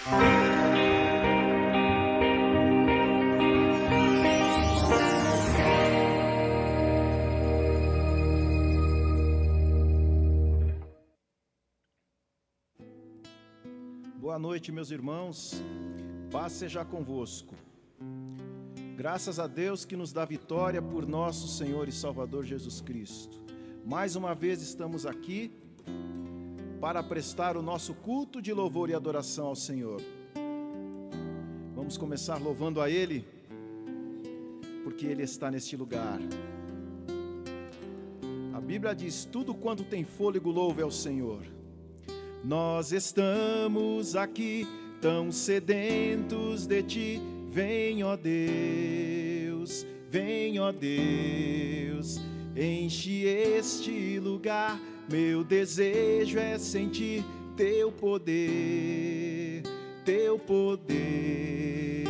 Boa noite, meus irmãos, paz seja convosco. Graças a Deus que nos dá vitória por nosso Senhor e Salvador Jesus Cristo. Mais uma vez estamos aqui para prestar o nosso culto de louvor e adoração ao Senhor. Vamos começar louvando a Ele, porque Ele está neste lugar. A Bíblia diz: tudo quanto tem fôlego louve ao Senhor. Nós estamos aqui tão sedentos de Ti, vem, ó Deus, enche este lugar. Meu desejo é sentir Teu poder, Teu poder.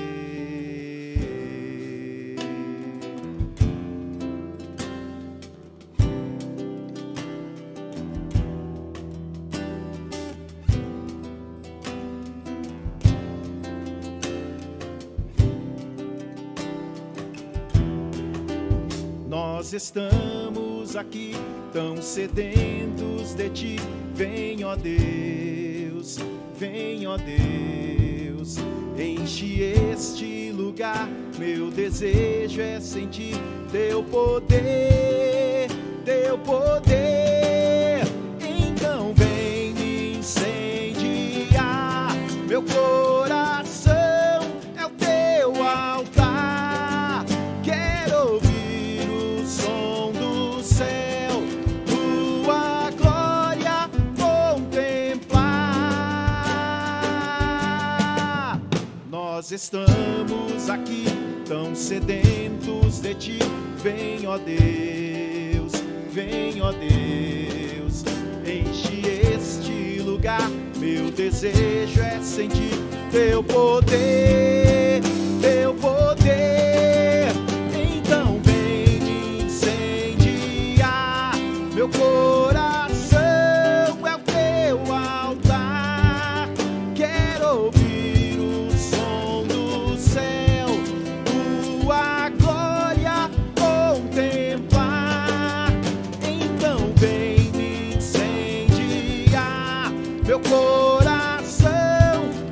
Nós estamos aqui tão sedentos de Ti, vem, ó Deus, enche este lugar. Meu desejo é sentir Teu poder, Teu poder. Então vem me incendiar, meu coração é o Teu altar. Quero ouvir o som do céu, Tua glória contemplar. Nós estamos aqui tão sedentos de Ti, vem, ó Deus, enche este lugar. Meu desejo é sentir Teu poder, Teu poder. Então vem me incendiar, meu coração é o Teu altar. Quero ouvir o som do céu, Tua glória contemplar. Então vem me incendiar, meu coração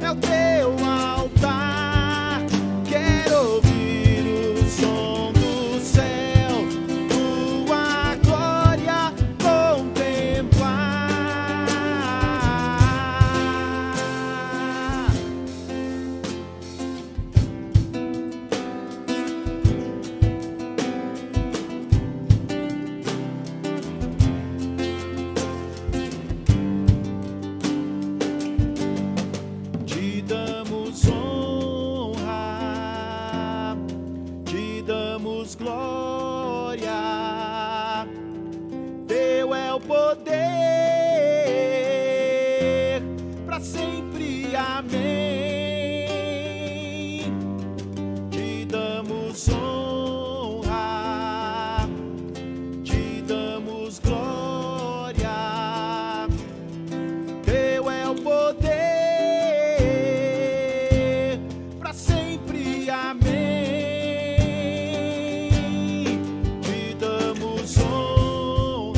é o Teu altar. Quero ouvir o som do céu, Tua glória contemplar. Te damos honra, te damos glória. Teu é o poder, para sempre, amém. Te damos honra, te damos glória. Teu é o poder, para sempre, amém. Te damos honra,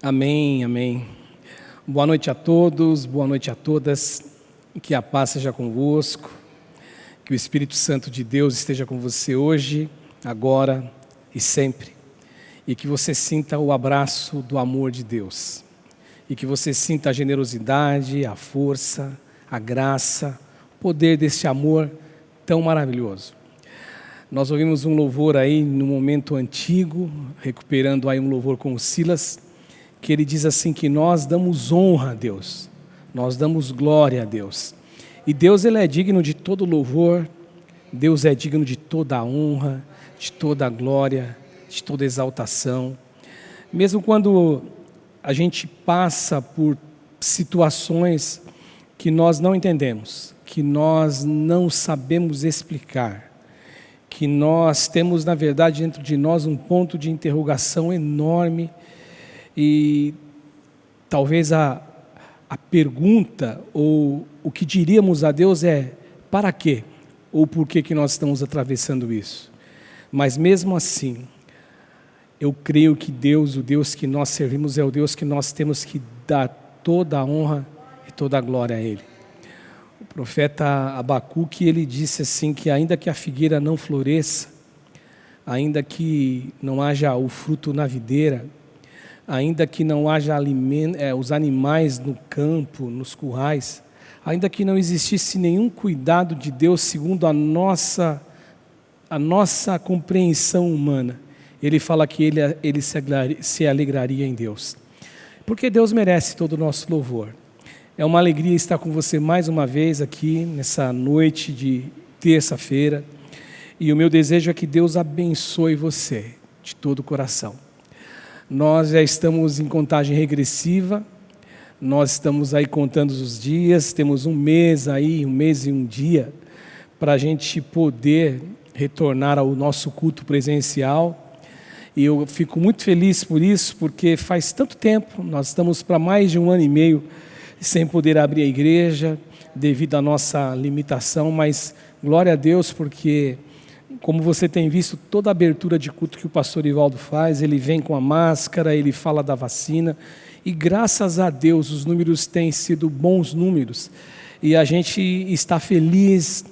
Amém, amém. Boa noite a todos, boa noite a todas. Que a paz seja convosco, que o Espírito Santo de Deus esteja com você hoje, agora e sempre. E que você sinta o abraço do amor de Deus. E que você sinta a generosidade, a força, a graça, o poder deste amor tão maravilhoso. Nós ouvimos um louvor aí no momento antigo, recuperando aí um louvor com o Silas, que ele diz assim que nós damos honra a Deus, nós damos glória a Deus. E Deus, ele é digno de todo louvor, Deus é digno de toda a honra, de toda a glória, de toda a exaltação. Mesmo quando a gente passa por situações que nós não entendemos, que nós não sabemos explicar, que nós temos, na verdade, dentro de nós um ponto de interrogação enorme e talvez a pergunta ou o que diríamos a Deus é para quê? Ou por que nós estamos atravessando isso? Mas mesmo assim, eu creio que Deus, o Deus que nós servimos é o Deus que nós temos que dar toda a honra e toda a glória a Ele. O profeta Abacuque, ele disse assim que ainda que a figueira não floresça, ainda que não haja o fruto na videira, ainda que não haja os animais no campo, nos currais, ainda que não existisse nenhum cuidado de Deus segundo a nossa compreensão humana, ele fala que ele se alegraria em Deus. Porque Deus merece todo o nosso louvor. É uma alegria estar com você mais uma vez aqui, nessa noite de terça-feira. E o meu desejo é que Deus abençoe você de todo o coração. Nós já estamos em contagem regressiva, nós estamos aí contando os dias, temos um mês e um dia, para a gente poder retornar ao nosso culto presencial. E eu fico muito feliz por isso, porque faz tanto tempo, nós estamos para mais de 1 ano e meio, sem poder abrir a igreja, devido à nossa limitação, mas glória a Deus, porque como você tem visto, toda a abertura de culto que o pastor Ivaldo faz, ele vem com a máscara, ele fala da vacina, e graças a Deus os números têm sido bons números, e a gente está feliz,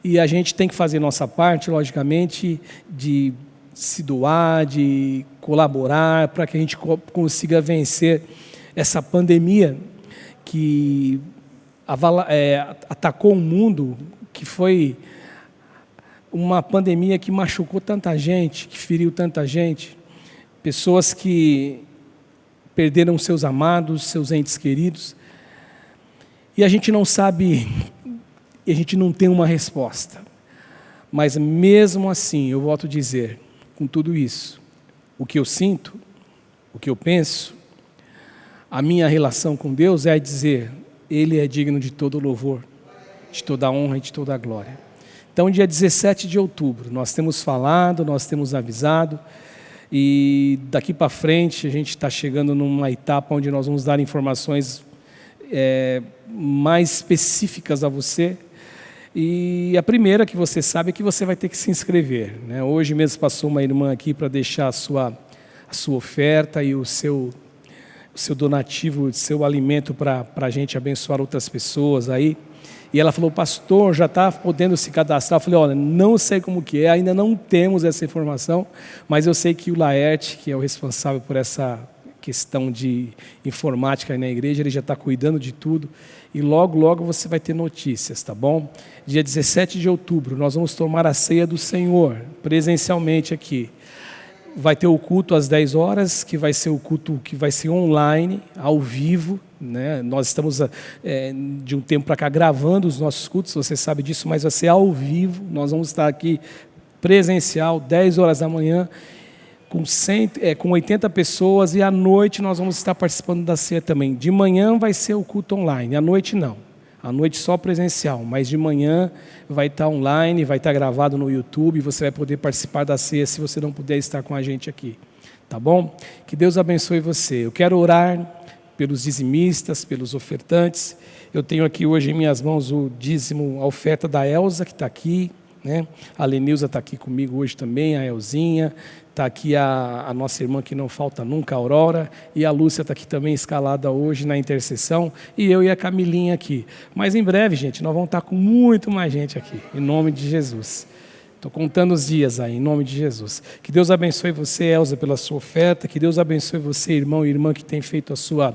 e a gente tem que fazer nossa parte, logicamente, de se doar, de colaborar, para que a gente consiga vencer essa pandemia, que atacou o mundo, que foi uma pandemia que machucou tanta gente, que feriu tanta gente, pessoas que perderam seus amados, seus entes queridos, e a gente não sabe, e a gente não tem uma resposta, mas mesmo assim, eu volto a dizer, com tudo isso, o que eu sinto, o que eu penso, a minha relação com Deus é dizer, Ele é digno de todo louvor, de toda honra e de toda glória. Então, dia 17 de outubro, nós temos falado, nós temos avisado, e daqui para frente a gente está chegando numa etapa onde nós vamos dar informações mais específicas a você. E a primeira que você sabe é que você vai ter que se inscrever, né? Hoje mesmo passou uma irmã aqui para deixar a sua oferta e o seu donativo, o seu alimento para a gente abençoar outras pessoas aí. E ela falou, pastor, já está podendo se cadastrar? Eu falei, olha, não sei como que é, ainda não temos essa informação, mas eu sei que o Laerte, que é o responsável por essa questão de informática aí na igreja, ele já está cuidando de tudo, e logo, logo você vai ter notícias, tá bom? Dia 17 de outubro, nós vamos tomar a ceia do Senhor, presencialmente aqui. Vai ter o culto às 10 horas, que vai ser o culto que vai ser online, ao vivo, né? Nós estamos de um tempo para cá gravando os nossos cultos, você sabe disso, mas vai ser ao vivo. Nós vamos estar aqui presencial, 10 horas da manhã, com 80 pessoas, e à noite nós vamos estar participando da ceia também. De manhã vai ser o culto online, à noite não. À noite só presencial, mas de manhã vai estar online, vai estar gravado no YouTube, você vai poder participar da ceia se você não puder estar com a gente aqui, tá bom? Que Deus abençoe você. Eu quero orar pelos dizimistas, pelos ofertantes. Eu tenho aqui hoje em minhas mãos o dízimo, a oferta da Elza, que está aqui, né? A Lenilza está aqui comigo hoje também, a Elzinha. Está aqui a nossa irmã que não falta nunca, a Aurora, e a Lúcia está aqui também escalada hoje na intercessão, e eu e a Camilinha aqui. Mas em breve, gente, nós vamos estar com muito mais gente aqui, em nome de Jesus. Estou contando os dias aí, em nome de Jesus. Que Deus abençoe você, Elza, pela sua oferta. Que Deus abençoe você, irmão e irmã, que tem feito a sua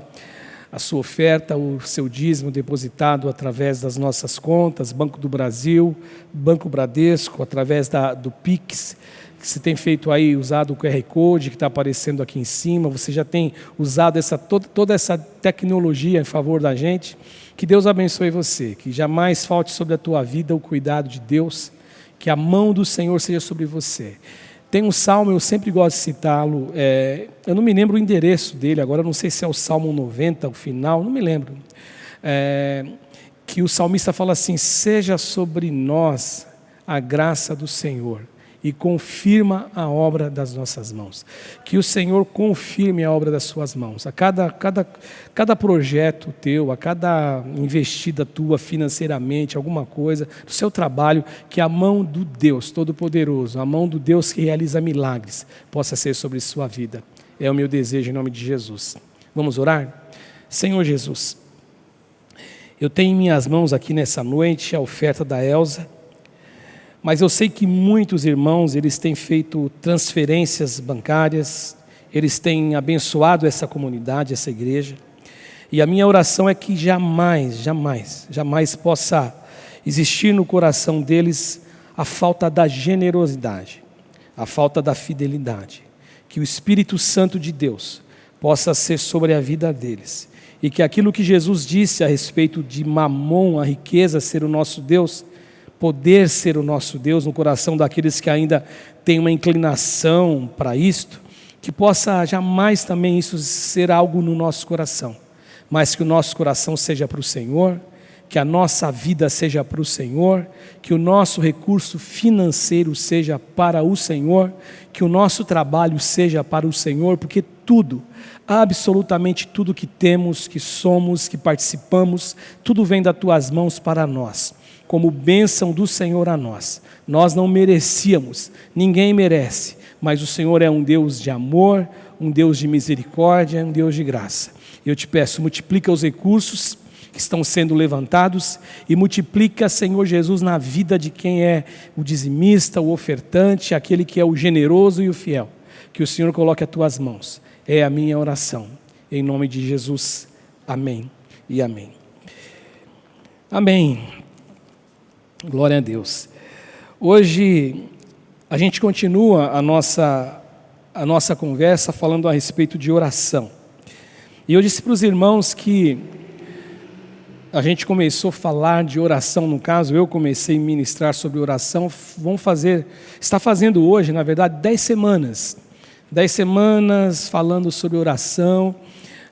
oferta, o seu dízimo depositado através das nossas contas, Banco do Brasil, Banco Bradesco, através do Pix, que você tem feito aí, usado o QR Code que está aparecendo aqui em cima. Você já tem usado toda essa tecnologia em favor da gente. Que Deus abençoe você, que jamais falte sobre a tua vida o cuidado de Deus, que a mão do Senhor seja sobre você. Tem um salmo, eu sempre gosto de citá-lo, eu não me lembro o endereço dele, agora eu não sei se é o Salmo 90, o final, não me lembro. Que o salmista fala assim: seja sobre nós a graça do Senhor e confirma a obra das nossas mãos. Que o Senhor confirme a obra das suas mãos. A cada projeto teu, a cada investida tua financeiramente, alguma coisa, do seu trabalho, que a mão do Deus Todo-Poderoso, a mão do Deus que realiza milagres, possa ser sobre sua vida. É o meu desejo em nome de Jesus. Vamos orar? Senhor Jesus, eu tenho em minhas mãos aqui nessa noite a oferta da Elza, mas eu sei que muitos irmãos, eles têm feito transferências bancárias, eles têm abençoado essa comunidade, essa igreja, e a minha oração é que jamais possa existir no coração deles a falta da generosidade, a falta da fidelidade, que o Espírito Santo de Deus possa ser sobre a vida deles, e que aquilo que Jesus disse a respeito de Mamon, a riqueza ser o nosso Deus, poder ser o nosso Deus no coração daqueles que ainda têm uma inclinação para isto, que possa jamais também isso ser algo no nosso coração, mas que o nosso coração seja para o Senhor, que a nossa vida seja para o Senhor, que o nosso recurso financeiro seja para o Senhor, que o nosso trabalho seja para o Senhor, porque tudo, absolutamente tudo que temos, que somos, que participamos, tudo vem das tuas mãos para nós, como bênção do Senhor a nós. Nós não merecíamos, ninguém merece, mas o Senhor é um Deus de amor, um Deus de misericórdia, um Deus de graça. Eu te peço, multiplica os recursos que estão sendo levantados e multiplica, Senhor Jesus, na vida de quem é o dizimista, o ofertante, aquele que é o generoso e o fiel. Que o Senhor coloque as tuas mãos. É a minha oração. Em nome de Jesus. Amém e amém. Amém. Glória a Deus. Hoje a gente continua a nossa conversa falando a respeito de oração. E eu disse para os irmãos que a gente começou a falar de oração, no caso eu comecei a ministrar sobre oração, está fazendo hoje, na verdade, 10 semanas. 10 semanas falando sobre oração.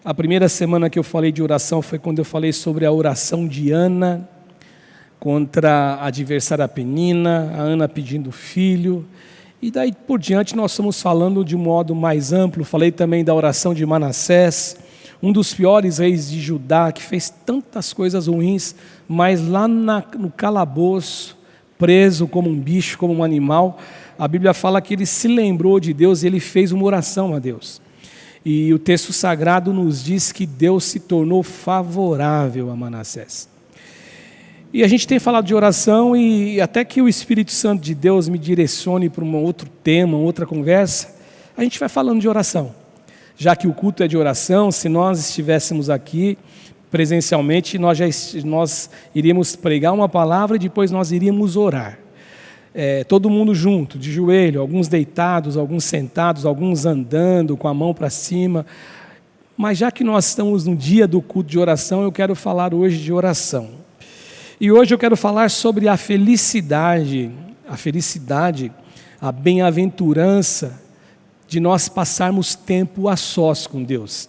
A primeira semana que eu falei de oração foi quando eu falei sobre a oração de Ana, contra a adversária Penina, a Ana pedindo filho, e daí por diante nós estamos falando de um modo mais amplo. Falei também da oração de Manassés, um dos piores reis de Judá, que fez tantas coisas ruins, mas lá no calabouço, preso como um bicho, como um animal, a Bíblia fala que ele se lembrou de Deus e ele fez uma oração a Deus. E o texto sagrado nos diz que Deus se tornou favorável a Manassés. E a gente tem falado de oração e até que o Espírito Santo de Deus me direcione para um outro tema, outra conversa, a gente vai falando de oração. Já que o culto é de oração, se nós estivéssemos aqui presencialmente, nós iríamos pregar uma palavra e depois nós iríamos orar. Todo mundo junto, de joelho, alguns deitados, alguns sentados, alguns andando com a mão para cima. Mas já que nós estamos no dia do culto de oração, eu quero falar hoje de oração. E hoje eu quero falar sobre a felicidade, a bem-aventurança de nós passarmos tempo a sós com Deus.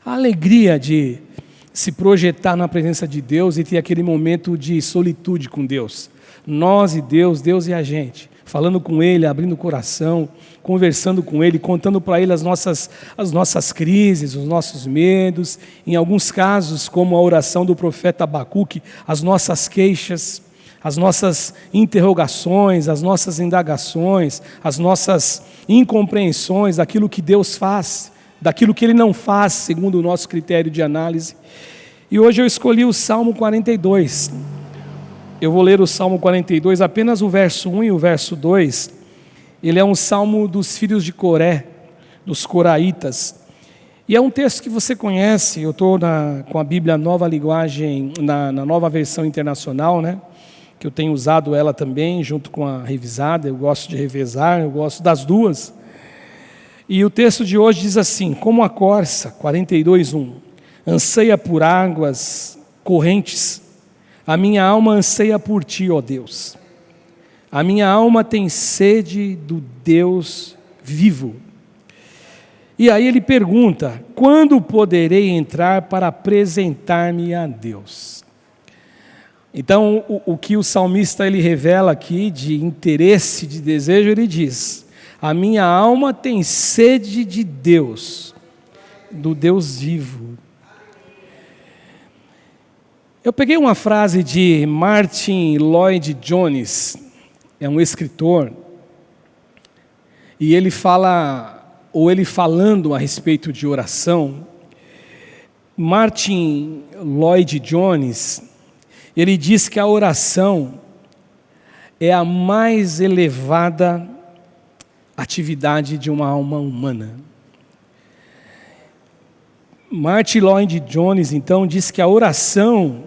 A alegria de se projetar na presença de Deus e ter aquele momento de solitude com Deus. Nós e Deus, Deus e a gente, falando com Ele, abrindo o coração, conversando com Ele, contando para Ele as nossas crises, os nossos medos, em alguns casos, como a oração do profeta Abacuque, as nossas queixas, as nossas interrogações, as nossas indagações, as nossas incompreensões daquilo que Deus faz, daquilo que Ele não faz, segundo o nosso critério de análise. E hoje eu escolhi o Salmo 42. Eu vou ler o Salmo 42, apenas o verso 1 e o verso 2. Ele é um salmo dos filhos de Coré, dos coraitas. E é um texto que você conhece. Eu estou com a Bíblia Nova Linguagem, na Nova Versão Internacional, né? Que eu tenho usado ela também, junto com a revisada. Eu gosto de revezar, eu gosto das duas. E o texto de hoje diz assim: como a corça, 42:1, anseia por águas correntes, a minha alma anseia por ti, ó Deus. A minha alma tem sede do Deus vivo. E aí ele pergunta: quando poderei entrar para apresentar-me a Deus? Então, o que o salmista ele revela aqui de interesse, de desejo, ele diz: a minha alma tem sede de Deus, do Deus vivo. Eu peguei uma frase de Martyn Lloyd-Jones, é um escritor, e ele falando a respeito de oração, Martyn Lloyd-Jones, ele diz que a oração é a mais elevada atividade de uma alma humana. Martyn Lloyd-Jones, então, diz que a oração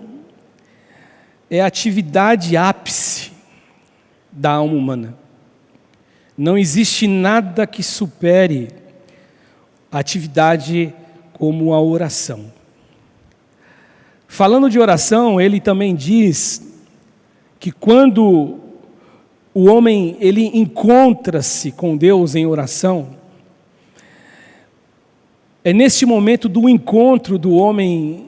é a atividade ápice da alma humana. Não existe nada que supere a atividade como a oração. Falando de oração, ele também diz que quando o homem ele encontra-se com Deus em oração, é neste momento do encontro do homem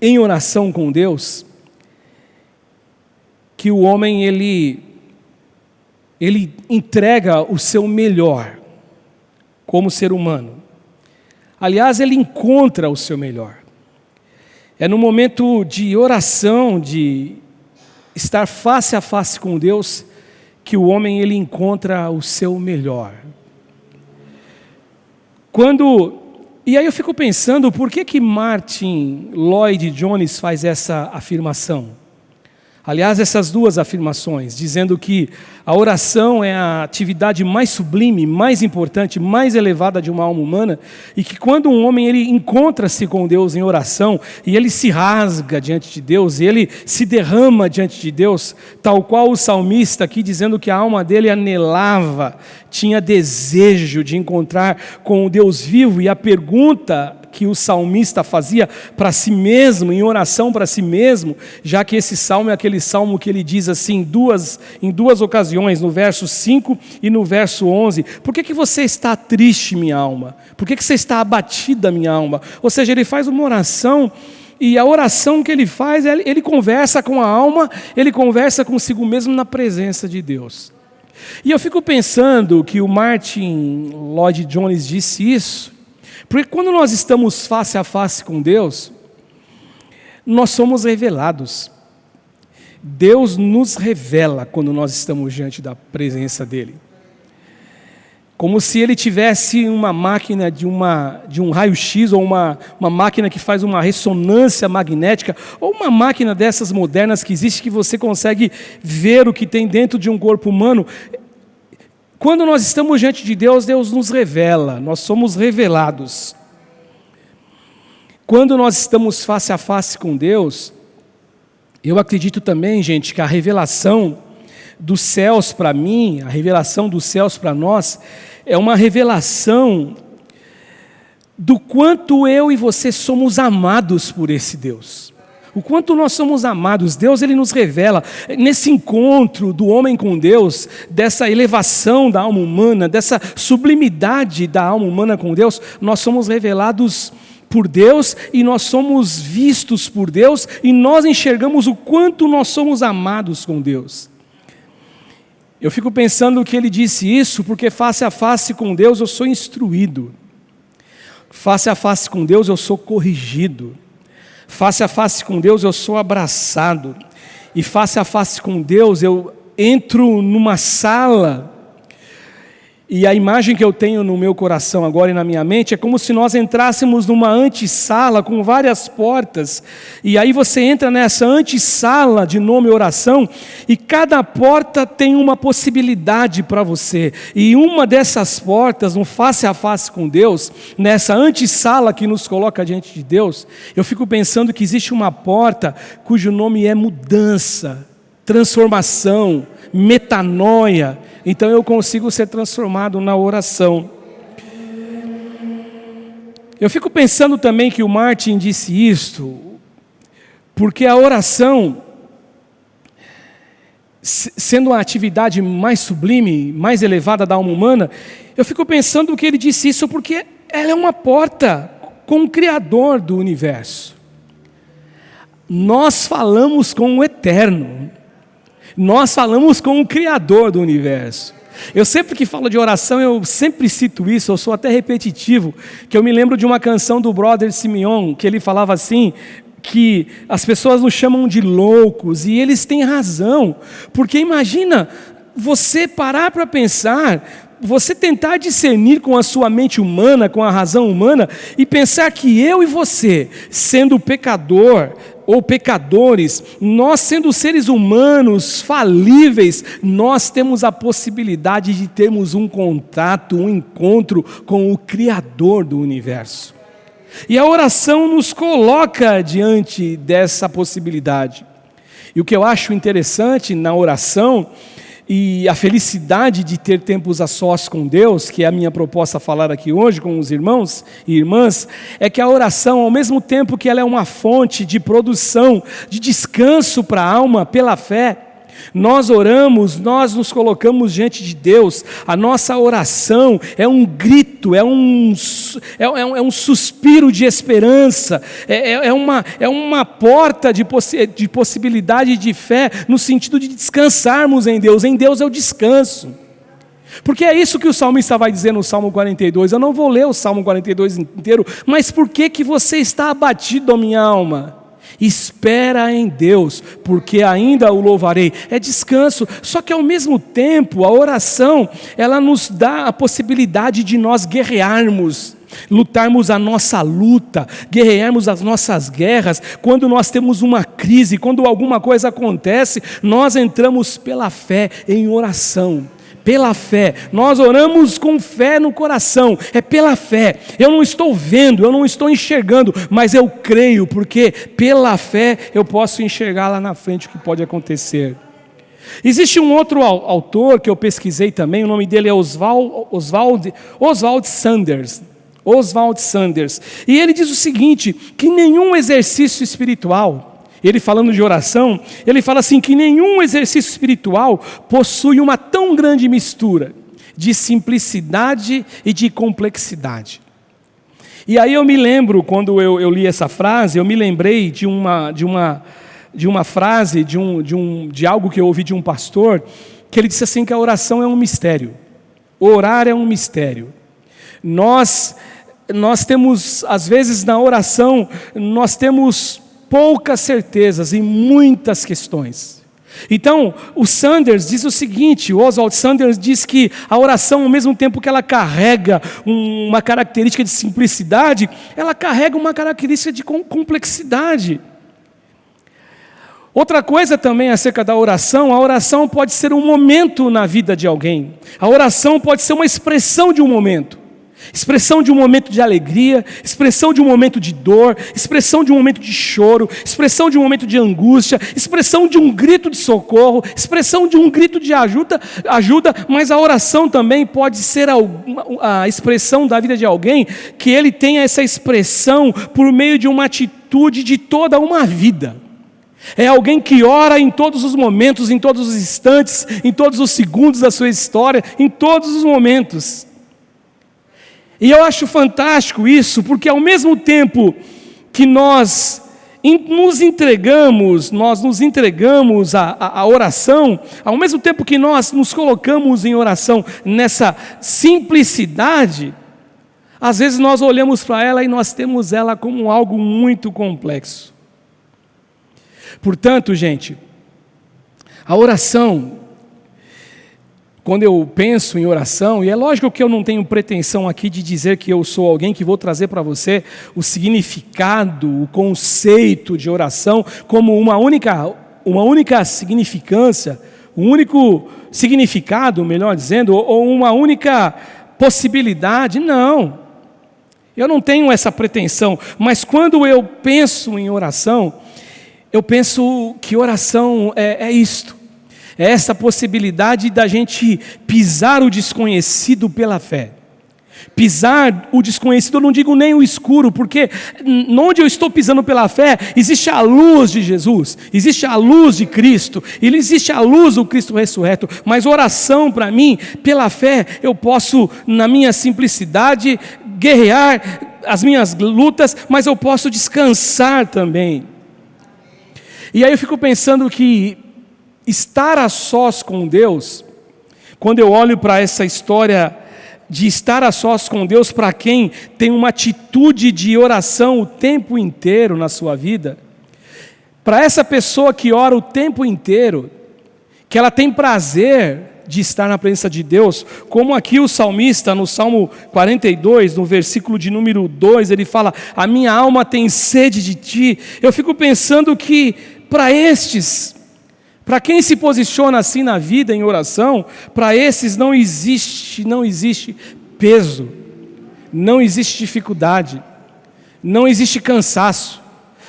em oração com Deus que o homem ele entrega o seu melhor como ser humano. Aliás, ele encontra o seu melhor. É no momento de oração, de estar face a face com Deus, que o homem ele encontra o seu melhor. E aí eu fico pensando, por que Martyn Lloyd-Jones faz essa afirmação? Aliás, essas duas afirmações, dizendo que a oração é a atividade mais sublime, mais importante, mais elevada de uma alma humana, e que quando um homem ele encontra-se com Deus em oração, e ele se rasga diante de Deus, e ele se derrama diante de Deus, tal qual o salmista aqui, dizendo que a alma dele anelava, tinha desejo de encontrar com o Deus vivo, e a pergunta que o salmista fazia para si mesmo, em oração para si mesmo, já que esse salmo é aquele salmo que ele diz assim, em duas ocasiões, no verso 5 e no verso 11, por que você está triste, minha alma? Por que você está abatida, minha alma? Ou seja, ele faz uma oração, e a oração que ele faz, ele conversa com a alma, ele conversa consigo mesmo na presença de Deus. E eu fico pensando que o Martyn Lloyd-Jones disse isso, porque quando nós estamos face a face com Deus, nós somos revelados. Deus nos revela quando nós estamos diante da presença dEle. Como se Ele tivesse uma máquina de um raio-x, ou uma máquina que faz uma ressonância magnética, ou uma máquina dessas modernas que existe, que você consegue ver o que tem dentro de um corpo humano. Quando nós estamos diante de Deus, Deus nos revela, nós somos revelados. Quando nós estamos face a face com Deus, eu acredito também, gente, que a revelação dos céus para mim, a revelação dos céus para nós, é uma revelação do quanto eu e você somos amados por esse Deus. O quanto nós somos amados. Deus ele nos revela, nesse encontro do homem com Deus, dessa elevação da alma humana, dessa sublimidade da alma humana com Deus, nós somos revelados por Deus, e nós somos vistos por Deus, e nós enxergamos o quanto nós somos amados com Deus. Eu fico pensando que ele disse isso, porque face a face com Deus eu sou instruído, face a face com Deus eu sou corrigido, face a face com Deus eu sou abraçado, e face a face com Deus, eu entro numa sala, e a imagem que eu tenho no meu coração agora e na minha mente é como se nós entrássemos numa antessala com várias portas, e aí você entra nessa antessala de nome oração, e cada porta tem uma possibilidade para você, e uma dessas portas, no face a face com Deus, nessa antessala que nos coloca diante de Deus, eu fico pensando que existe uma porta cujo nome é mudança, transformação, metanoia. Então eu consigo ser transformado na oração. Eu fico pensando também que o Martin disse isto, porque a oração, sendo a atividade mais sublime, mais elevada da alma humana, eu fico pensando que ele disse isso porque ela é uma porta com o Criador do universo. Nós falamos com o Eterno. Nós falamos com o Criador do universo. Eu sempre que falo de oração, eu sempre cito isso, eu sou até repetitivo, que eu me lembro de uma canção do Brother Simeon, que ele falava assim, que as pessoas nos chamam de loucos, e eles têm razão, porque imagina, você parar para pensar, você tentar discernir com a sua mente humana, com a razão humana, e pensar que eu e você, sendo pecador, ou pecadores, nós sendo seres humanos falíveis, nós temos a possibilidade de termos um contato, um encontro com o Criador do universo. E a oração nos coloca diante dessa possibilidade. E o que eu acho interessante na oração, e a felicidade de ter tempos a sós com Deus, que é a minha proposta falar aqui hoje com os irmãos e irmãs, é que a oração, ao mesmo tempo que ela é uma fonte de produção, de descanso para a alma pela fé, nós oramos, nós nos colocamos diante de Deus, a nossa oração é um grito, é um suspiro de esperança, é uma porta de possibilidade de fé, no sentido de descansarmos em Deus é o descanso. Porque é isso que o salmista vai dizer no Salmo 42, eu não vou ler o Salmo 42 inteiro, mas por que você está abatido, ó minha alma? Espera em Deus, porque ainda o louvarei. É descanso, só que ao mesmo tempo, a oração, ela nos dá a possibilidade de nós guerrearmos, lutarmos a nossa luta, guerrearmos as nossas guerras. Quando nós temos uma crise, quando alguma coisa acontece, nós entramos pela fé em oração. Pela fé, nós oramos com fé no coração, é pela fé. Eu não estou vendo, eu não estou enxergando, mas eu creio, porque pela fé eu posso enxergar lá na frente o que pode acontecer. Existe um outro autor que eu pesquisei também, o nome dele é Oswald Sanders. Oswald Sanders, e ele diz o seguinte, que nenhum exercício espiritual, ele falando de oração, ele fala assim, que nenhum exercício espiritual possui uma tão grande mistura de simplicidade e de complexidade. E aí eu me lembro, quando eu li essa frase, eu me lembrei de uma frase, de algo que eu ouvi de um pastor, que ele disse assim, que a oração é um mistério. Orar é um mistério. Nós temos, às vezes na oração, nós temos poucas certezas e muitas questões. Então, o Sanders diz o seguinte, o Oswald Sanders diz que a oração, ao mesmo tempo que ela carrega uma característica de simplicidade, ela carrega uma característica de complexidade. Outra coisa também acerca da oração, a oração pode ser um momento na vida de alguém. A oração pode ser uma expressão de um momento. Expressão de um momento de alegria, expressão de um momento de dor, expressão de um momento de choro, expressão de um momento de angústia, expressão de um grito de socorro, expressão de um grito de ajuda, mas a oração também pode ser a expressão da vida de alguém, que ele tenha essa expressão por meio de uma atitude de toda uma vida. É alguém que ora em todos os momentos, em todos os instantes, em todos os segundos da sua história, em todos os momentos. E eu acho fantástico isso, porque ao mesmo tempo que nós nos entregamos à oração, ao mesmo tempo que nós nos colocamos em oração nessa simplicidade, às vezes nós olhamos para ela e nós temos ela como algo muito complexo. Portanto, gente, A oração, quando eu penso em oração, e é lógico que eu não tenho pretensão aqui de dizer que eu sou alguém que vou trazer para você o significado, o conceito de oração como uma única significância, um único significado, melhor dizendo, ou uma única possibilidade. Não, eu não tenho essa pretensão, mas quando eu penso em oração, eu penso que oração é isto. É essa possibilidade da gente pisar o desconhecido pela fé. Pisar o desconhecido, eu não digo nem o escuro, porque onde eu estou pisando pela fé, existe a luz de Jesus, existe a luz de Cristo, e existe a luz do Cristo ressurreto. Mas oração para mim, pela fé, eu posso, na minha simplicidade, guerrear as minhas lutas, mas eu posso descansar também. E aí eu fico pensando que estar a sós com Deus, quando eu olho para essa história de estar a sós com Deus, para quem tem uma atitude de oração o tempo inteiro na sua vida, para essa pessoa que ora o tempo inteiro, que ela tem prazer de estar na presença de Deus, como aqui o salmista no Salmo 42, no versículo de número 2, ele fala: a minha alma tem sede de ti. Eu fico pensando que para quem se posiciona assim na vida em oração, para esses não existe peso, não existe dificuldade, não existe cansaço,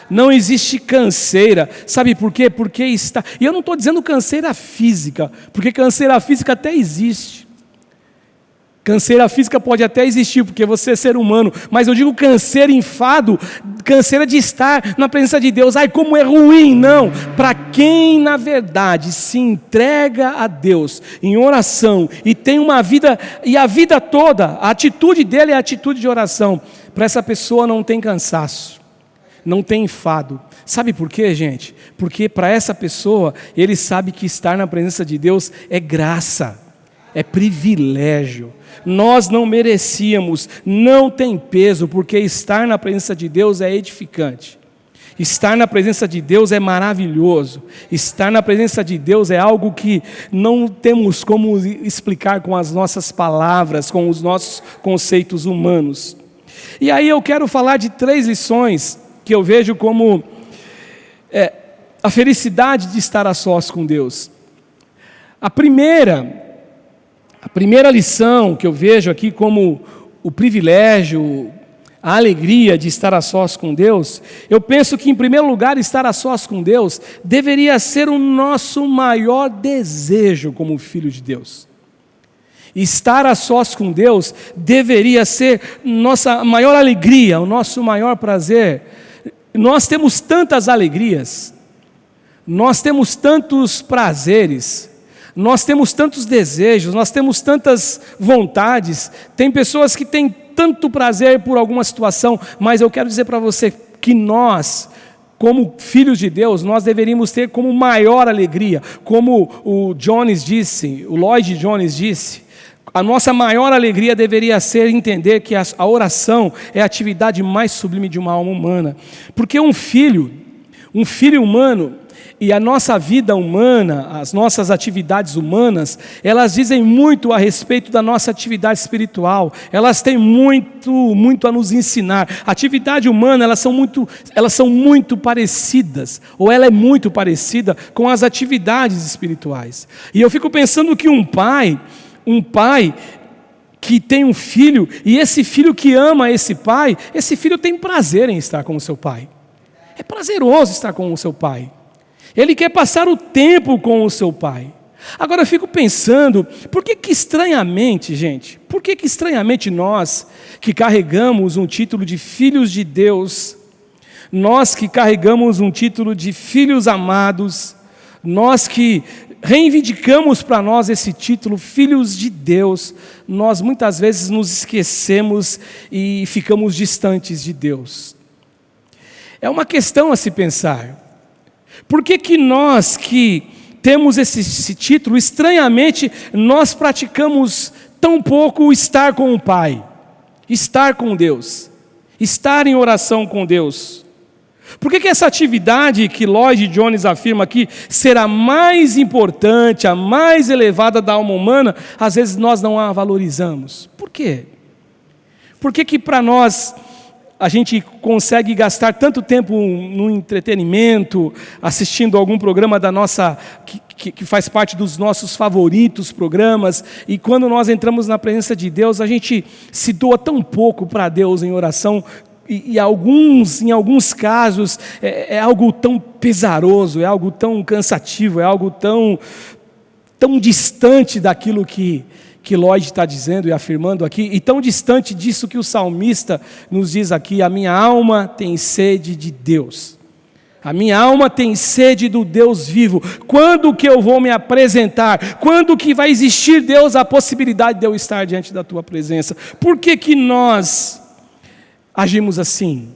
não existe canseira. Sabe por quê? Porque está... E eu não estou dizendo canseira física, porque canseira física até existe. Canseira física pode até existir, porque você é ser humano, mas eu digo canseira, enfado, canseira de estar na presença de Deus. Ai, como é ruim! Não, para quem na verdade se entrega a Deus em oração e tem uma vida, e a vida toda, a atitude dele é a atitude de oração, para essa pessoa não tem cansaço, não tem enfado. Sabe por quê, gente? Porque para essa pessoa, ele sabe que estar na presença de Deus é graça, é privilégio. Nós não merecíamos, não tem peso, porque estar na presença de Deus é edificante. Estar na presença de Deus é maravilhoso. Estar na presença de Deus é algo que não temos como explicar com as nossas palavras, com os nossos conceitos humanos. E aí eu quero falar de 3 lições que eu vejo como a felicidade de estar a sós com Deus. A primeira lição que eu vejo aqui como o privilégio, a alegria de estar a sós com Deus, eu penso que, em primeiro lugar, estar a sós com Deus deveria ser o nosso maior desejo como filho de Deus. Estar a sós com Deus deveria ser nossa maior alegria, o nosso maior prazer. Nós temos tantas alegrias, nós temos tantos prazeres, nós temos tantos desejos, nós temos tantas vontades. Tem pessoas que têm tanto prazer por alguma situação, mas eu quero dizer para você que nós, como filhos de Deus, nós deveríamos ter como maior alegria, como o Lloyd Jones disse, a nossa maior alegria deveria ser entender que a oração é a atividade mais sublime de uma alma humana, porque um filho humano, e a nossa vida humana, as nossas atividades humanas, elas dizem muito a respeito da nossa atividade espiritual. Elas têm muito a nos ensinar. A atividade humana, elas são muito parecidas, ou ela é muito parecida com as atividades espirituais. E eu fico pensando que um pai que tem um filho, e esse filho que ama esse filho tem prazer em estar com o seu pai. É prazeroso estar com o seu pai. Ele quer passar o tempo com o seu pai. Agora eu fico pensando, por que estranhamente, gente, nós que carregamos um título de filhos de Deus, nós que carregamos um título de filhos amados, nós que reivindicamos para nós esse título, filhos de Deus, nós muitas vezes nos esquecemos e ficamos distantes de Deus? É uma questão a se pensar. Por que nós que temos esse título, estranhamente, nós praticamos tão pouco estar com o Pai, estar com Deus, estar em oração com Deus? Por que essa atividade que Lloyd Jones afirma aqui ser a mais importante, a mais elevada da alma humana, às vezes nós não a valorizamos? Por quê? Por que para nós a gente consegue gastar tanto tempo no entretenimento, assistindo algum programa da nossa, que faz parte dos nossos favoritos programas, e quando nós entramos na presença de Deus, a gente se doa tão pouco para Deus em oração, e em alguns casos é algo tão pesaroso, é algo tão cansativo, é algo tão distante daquilo que Lloyd está dizendo e afirmando aqui, e tão distante disso que o salmista nos diz aqui: a minha alma tem sede de Deus, a minha alma tem sede do Deus vivo. Quando que eu vou me apresentar? Quando que vai existir, Deus, a possibilidade de eu estar diante da tua presença? Por que nós agimos assim?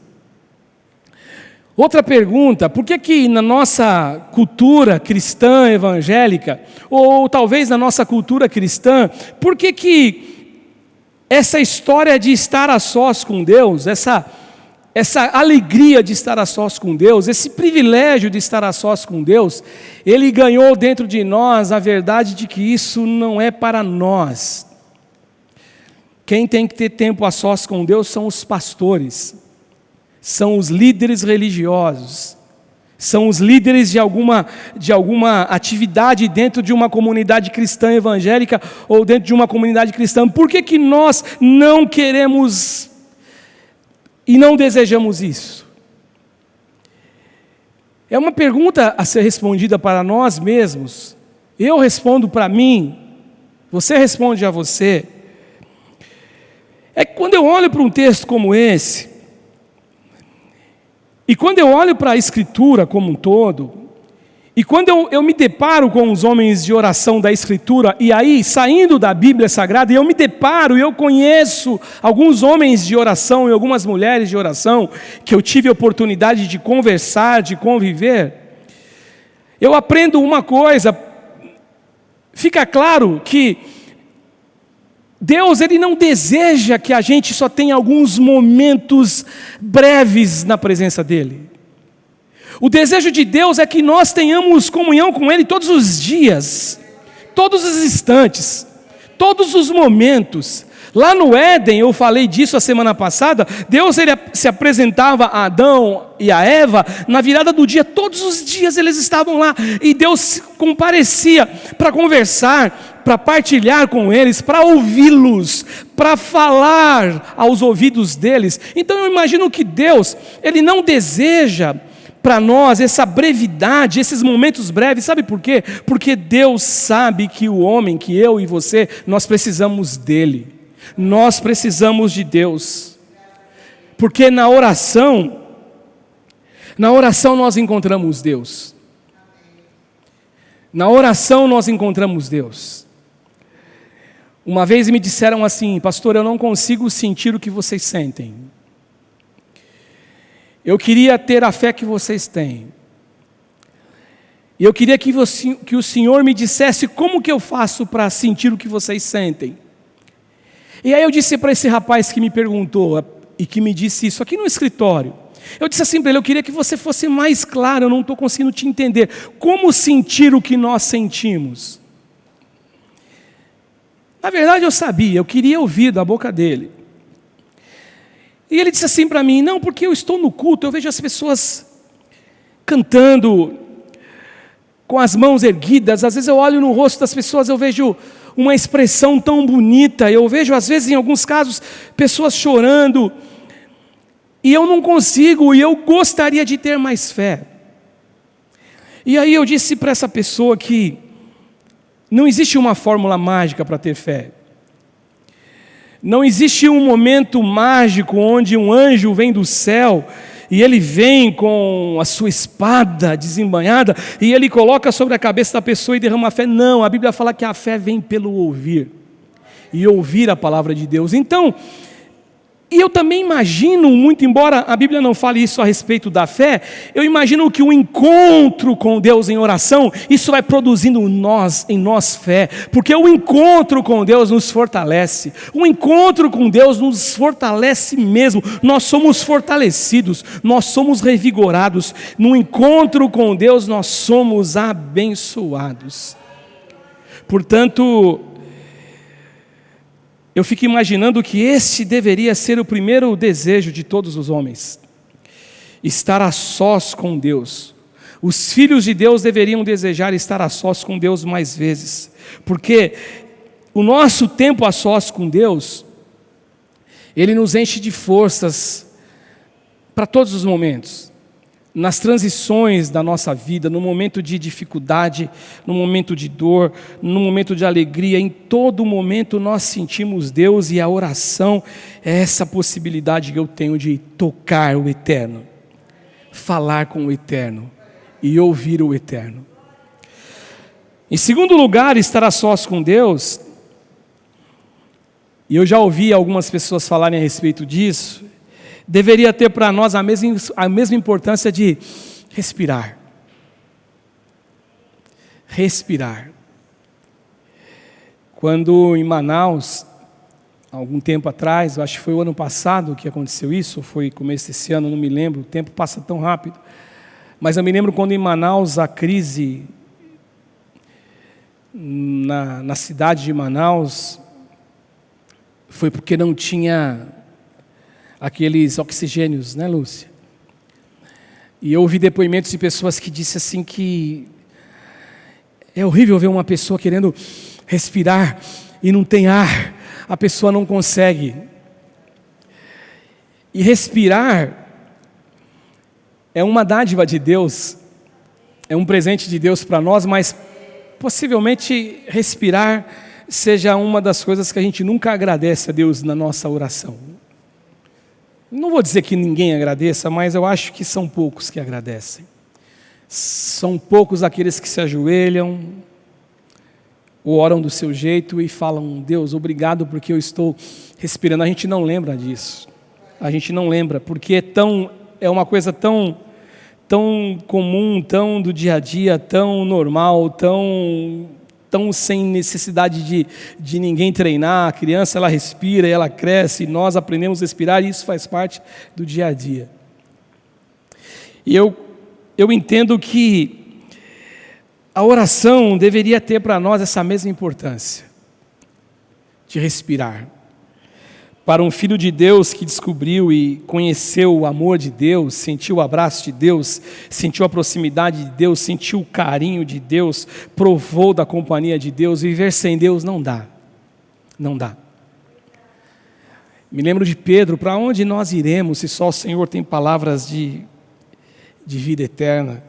Outra pergunta: por que na nossa cultura cristã evangélica, ou talvez na nossa cultura cristã, por que essa história de estar a sós com Deus, essa alegria de estar a sós com Deus, esse privilégio de estar a sós com Deus, ele ganhou dentro de nós a verdade de que isso não é para nós? Quem tem que ter tempo a sós com Deus são os pastores, são os líderes religiosos, são os líderes de alguma atividade dentro de uma comunidade cristã evangélica ou dentro de uma comunidade cristã. Por que nós não queremos e não desejamos isso? É uma pergunta a ser respondida para nós mesmos. Eu respondo para mim, você responde a você. É que quando eu olho para um texto como esse, e quando eu olho para a Escritura como um todo, e quando eu me deparo com os homens de oração da Escritura, e aí, saindo da Bíblia Sagrada, eu me deparo e eu conheço alguns homens de oração e algumas mulheres de oração, que eu tive a oportunidade de conversar, de conviver, eu aprendo uma coisa: fica claro que Deus, Ele não deseja que a gente só tenha alguns momentos breves na presença dEle. O desejo de Deus é que nós tenhamos comunhão com Ele todos os dias, todos os instantes, todos os momentos. Lá no Éden, eu falei disso a semana passada, Deus ele se apresentava a Adão e a Eva na virada do dia, todos os dias eles estavam lá, e Deus comparecia para conversar, para partilhar com eles, para ouvi-los, para falar aos ouvidos deles. Então eu imagino que Deus, Ele não deseja para nós essa brevidade, esses momentos breves. Sabe por quê? Porque Deus sabe que o homem, que eu e você, nós precisamos dEle. Nós precisamos de Deus, porque na oração nós encontramos Deus. Na oração nós encontramos Deus. Uma vez me disseram assim: pastor, eu não consigo sentir o que vocês sentem. Eu queria ter a fé que vocês têm. E eu queria que o Senhor me dissesse como que eu faço para sentir o que vocês sentem. E aí eu disse para esse rapaz que me perguntou e que me disse isso aqui no escritório, eu disse assim para ele: eu queria que você fosse mais claro, eu não estou conseguindo te entender. Como sentir o que nós sentimos? Na verdade eu sabia, eu queria ouvir da boca dele. E ele disse assim para mim: não, porque eu estou no culto, eu vejo as pessoas cantando com as mãos erguidas, às vezes eu olho no rosto das pessoas, eu vejo uma expressão tão bonita, eu vejo às vezes em alguns casos pessoas chorando, e eu não consigo, e eu gostaria de ter mais fé. E aí eu disse para essa pessoa que não existe uma fórmula mágica para ter fé. Não existe um momento mágico onde um anjo vem do céu e ele vem com a sua espada desembainhada e ele coloca sobre a cabeça da pessoa e derrama a fé. Não, a Bíblia fala que a fé vem pelo ouvir, e ouvir a palavra de Deus. Então, E eu também imagino, muito embora a Bíblia não fale isso a respeito da fé, eu imagino que o encontro com Deus em oração, isso vai produzindo em nós fé, porque o encontro com Deus nos fortalece, o encontro com Deus nos fortalece mesmo, nós somos fortalecidos, nós somos revigorados, no encontro com Deus nós somos abençoados. Portanto, eu fico imaginando que esse deveria ser o primeiro desejo de todos os homens, estar a sós com Deus. Os filhos de Deus deveriam desejar estar a sós com Deus mais vezes, porque o nosso tempo a sós com Deus, ele nos enche de forças para todos os momentos, nas transições da nossa vida, no momento de dificuldade, no momento de dor, no momento de alegria, em todo momento nós sentimos Deus, e a oração é essa possibilidade que eu tenho de tocar o Eterno, falar com o Eterno e ouvir o Eterno. Em segundo lugar, estar a sós com Deus, e eu já ouvi algumas pessoas falarem a respeito disso, deveria ter para nós a mesma importância de respirar. Respirar. Quando em Manaus, algum tempo atrás, eu acho que foi o ano passado que aconteceu isso, ou foi começo desse ano, não me lembro, o tempo passa tão rápido. Mas eu me lembro quando em Manaus a crise na cidade de Manaus foi porque não tinha aqueles oxigênios, né, Lúcia? E eu ouvi depoimentos de pessoas que disseram assim que é horrível ver uma pessoa querendo respirar e não tem ar, a pessoa não consegue. E respirar é uma dádiva de Deus, é um presente de Deus para nós, mas possivelmente respirar seja uma das coisas que a gente nunca agradece a Deus na nossa oração. Não vou dizer que ninguém agradeça, mas eu acho que são poucos que agradecem. São poucos aqueles que se ajoelham, ou oram do seu jeito e falam: Deus, obrigado porque eu estou respirando. A gente não lembra disso. A gente não lembra, porque é uma coisa tão comum, tão do dia a dia, tão normal, tão sem necessidade de ninguém treinar. A criança, ela respira e ela cresce, e nós aprendemos a respirar, e isso faz parte do dia a dia. E eu entendo que a oração deveria ter para nós essa mesma importância, de respirar. Para um filho de Deus que descobriu e conheceu o amor de Deus, sentiu o abraço de Deus, sentiu a proximidade de Deus, sentiu o carinho de Deus, provou da companhia de Deus, viver sem Deus não dá. Não dá. Me lembro de Pedro: para onde nós iremos se só o Senhor tem palavras de vida eterna?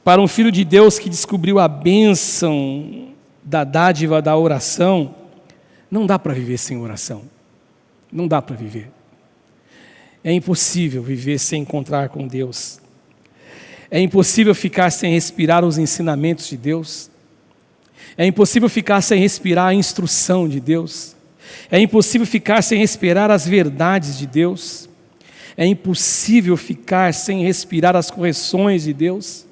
Para um filho de Deus que descobriu a bênção da dádiva da oração, não dá para viver sem oração. Não dá para viver. É impossível viver sem encontrar com Deus. É impossível ficar sem respirar os ensinamentos de Deus. É impossível ficar sem respirar a instrução de Deus. É impossível ficar sem respirar as verdades de Deus. É impossível ficar sem respirar as correções de Deus.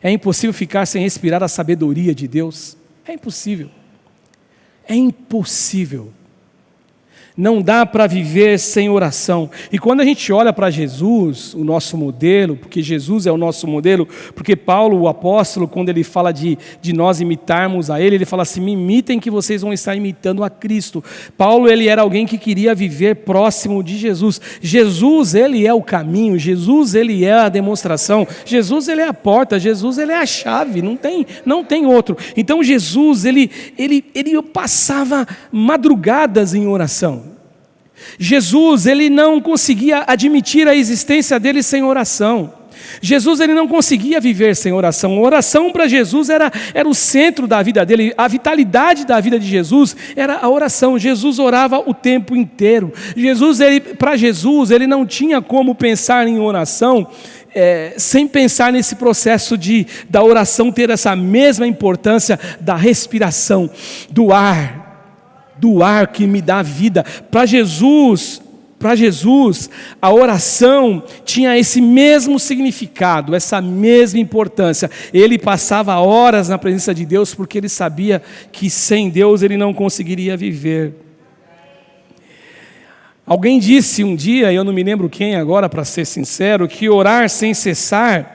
É impossível ficar sem respirar a sabedoria de Deus. É impossível. É impossível. Não dá para viver sem oração. E quando a gente olha para Jesus, o nosso modelo, porque Jesus é o nosso modelo, porque Paulo, o apóstolo, quando ele fala de nós imitarmos a ele fala assim: me imitem que vocês vão estar imitando a Cristo. Paulo, ele era alguém que queria viver próximo de Jesus. Jesus, ele é o caminho, Jesus, ele é a demonstração, Jesus, ele é a porta, Jesus, ele é a chave, não tem outro. Então Jesus, ele passava madrugadas em oração. Jesus, ele não conseguia admitir a existência dele sem oração. Jesus, ele não conseguia viver sem oração. A oração para Jesus era o centro da vida dele. A vitalidade da vida de Jesus era a oração. Jesus orava o tempo inteiro. Para Jesus, ele não tinha como pensar em oração sem pensar nesse processo da oração ter essa mesma importância da respiração, do ar que me dá vida. Para Jesus, Para Jesus, a oração tinha esse mesmo significado, essa mesma importância. Ele passava horas na presença de Deus porque ele sabia que sem Deus ele não conseguiria viver. Alguém disse um dia, eu não me lembro quem agora, para ser sincero, que orar sem cessar,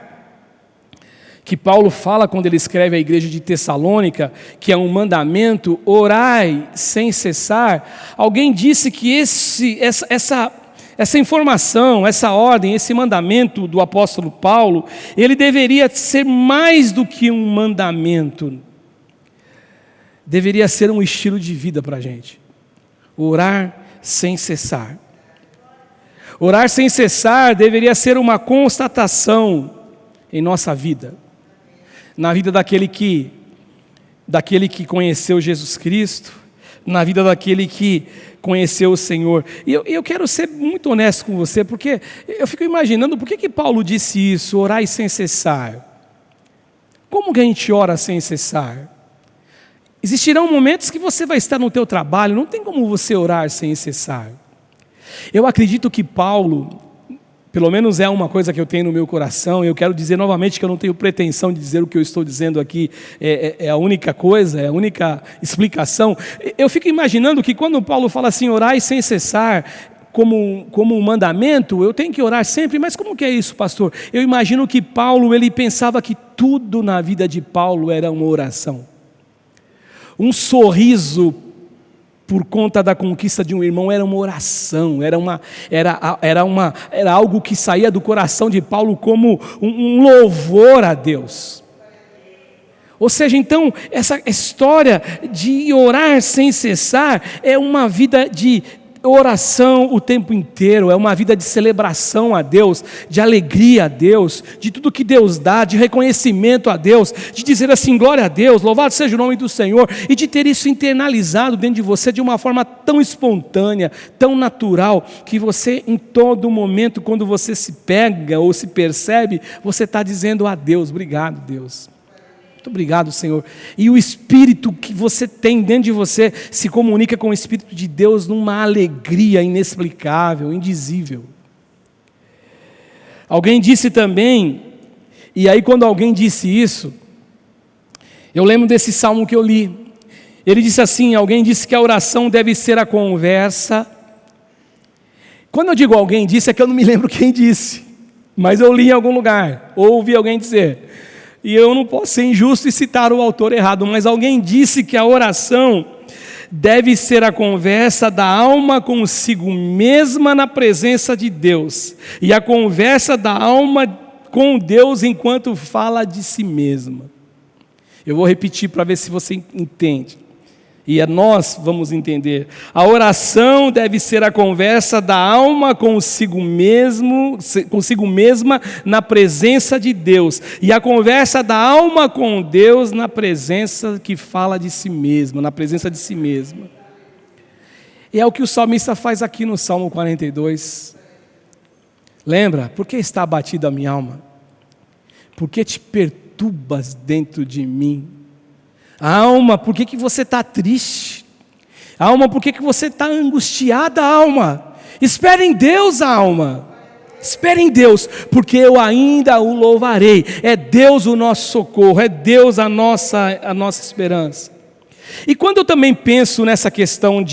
que Paulo fala quando ele escreve à igreja de Tessalônica, que é um mandamento, orai sem cessar. Alguém disse que essa informação, essa ordem, esse mandamento do apóstolo Paulo, ele deveria ser mais do que um mandamento, deveria ser um estilo de vida para a gente. Orar sem cessar. Orar sem cessar deveria ser uma constatação em nossa vida, na vida daquele que conheceu Jesus Cristo, na vida daquele que conheceu o Senhor. E eu quero ser muito honesto com você, porque eu fico imaginando por que Paulo disse isso, orar sem cessar. Como que a gente ora sem cessar? Existirão momentos que você vai estar no teu trabalho, não tem como você orar sem cessar. Eu acredito que Paulo, pelo menos é uma coisa que eu tenho no meu coração, eu quero dizer novamente que eu não tenho pretensão de dizer o que eu estou dizendo aqui, é a única coisa, é a única explicação. Eu fico imaginando que quando Paulo fala assim, orai sem cessar, como um mandamento, eu tenho que orar sempre, mas como que é isso, pastor? Eu imagino que Paulo, ele pensava que tudo na vida de Paulo era uma oração. Um sorriso por conta da conquista de um irmão era uma oração, era algo que saía do coração de Paulo como um louvor a Deus. Ou seja, então, essa história de orar sem cessar é uma vida de oração o tempo inteiro, é uma vida de celebração a Deus, de alegria a Deus, de tudo que Deus dá, de reconhecimento a Deus, de dizer assim, glória a Deus, louvado seja o nome do Senhor, e de ter isso internalizado dentro de você de uma forma tão espontânea, tão natural, que você em todo momento, quando você se pega ou se percebe, você está dizendo a Deus, obrigado Deus. Muito obrigado, Senhor. E o Espírito que você tem dentro de você se comunica com o Espírito de Deus numa alegria inexplicável, indizível. Alguém disse também, e aí quando alguém disse isso, eu lembro desse salmo que eu li. Ele disse assim, alguém disse que a oração deve ser a conversa. Quando eu digo alguém disse, é que eu não me lembro quem disse, mas eu li em algum lugar, ou ouvi alguém dizer. E eu não posso ser injusto e citar o autor errado, mas alguém disse que a oração deve ser a conversa da alma consigo mesma na presença de Deus, e a conversa da alma com Deus enquanto fala de si mesma. Eu vou repetir para ver se você entende. E nós vamos entender. A oração deve ser a conversa da alma consigo mesma na presença de Deus. E a conversa da alma com Deus na presença que fala de si mesma, na presença de si mesma. E é o que o salmista faz aqui no Salmo 42. Lembra? Por que está abatida a minha alma? Por que te perturbas dentro de mim? Alma, por que você está triste? Alma, por que você está angustiada, alma? Espere em Deus, alma. Espere em Deus, porque eu ainda o louvarei. É Deus o nosso socorro, é Deus a nossa esperança. E quando eu também penso nessa questão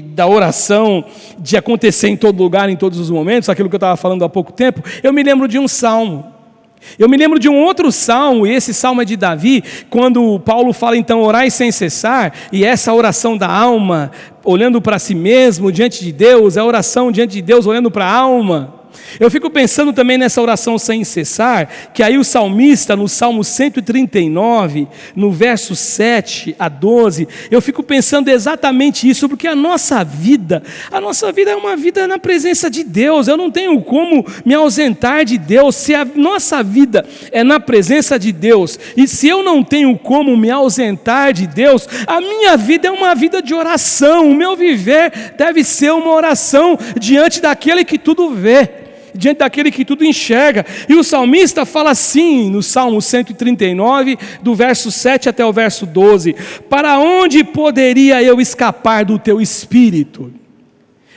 da oração, de acontecer em todo lugar, em todos os momentos, aquilo que eu estava falando há pouco tempo, eu me lembro de um salmo. Eu me lembro de um outro salmo, e esse salmo é de Davi, quando Paulo fala então, orai sem cessar, e essa oração da alma, olhando para si mesmo, diante de Deus, é a oração diante de Deus, olhando para a alma. Eu fico pensando também nessa oração sem cessar, que aí o salmista, no Salmo 139, no verso 7 a 12, eu fico pensando exatamente isso, porque a nossa vida é uma vida na presença de Deus. Eu não tenho como me ausentar de Deus. Se a nossa vida é na presença de Deus, e se eu não tenho como me ausentar de Deus, a minha vida é uma vida de oração. O meu viver deve ser uma oração diante daquele que tudo vê, diante daquele que tudo enxerga. E o salmista fala assim no Salmo 139, do verso 7 até o verso 12: para onde poderia eu escapar do teu espírito?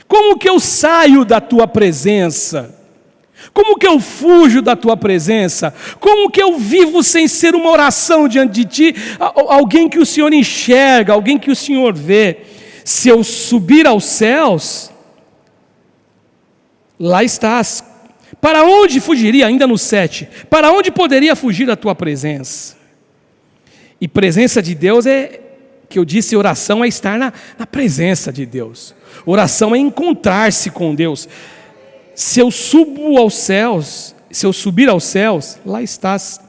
Como que eu saio da tua presença? Como que eu fujo da tua presença? Como que eu vivo sem ser uma oração diante de ti? Alguém que o Senhor enxerga, alguém que o Senhor vê. Se eu subir aos céus, lá estás. Para onde fugiria? Ainda no 7. Para onde poderia fugir da tua presença? E presença de Deus é, que eu disse, oração é estar na presença de Deus. Oração é encontrar-se com Deus. Se eu subo aos céus, se eu subir aos céus, lá estás.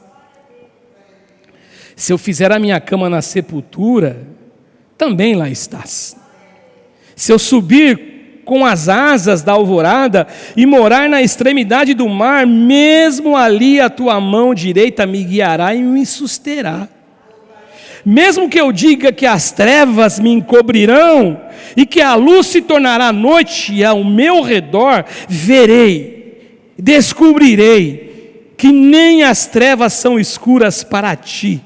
Se eu fizer a minha cama na sepultura, também lá estás. Se eu subir com as asas da alvorada e morar na extremidade do mar, mesmo ali a tua mão direita me guiará e me susterá. Mesmo que eu diga que as trevas me encobrirão e que a luz se tornará noite ao meu redor, verei, descobrirei que nem as trevas são escuras para ti.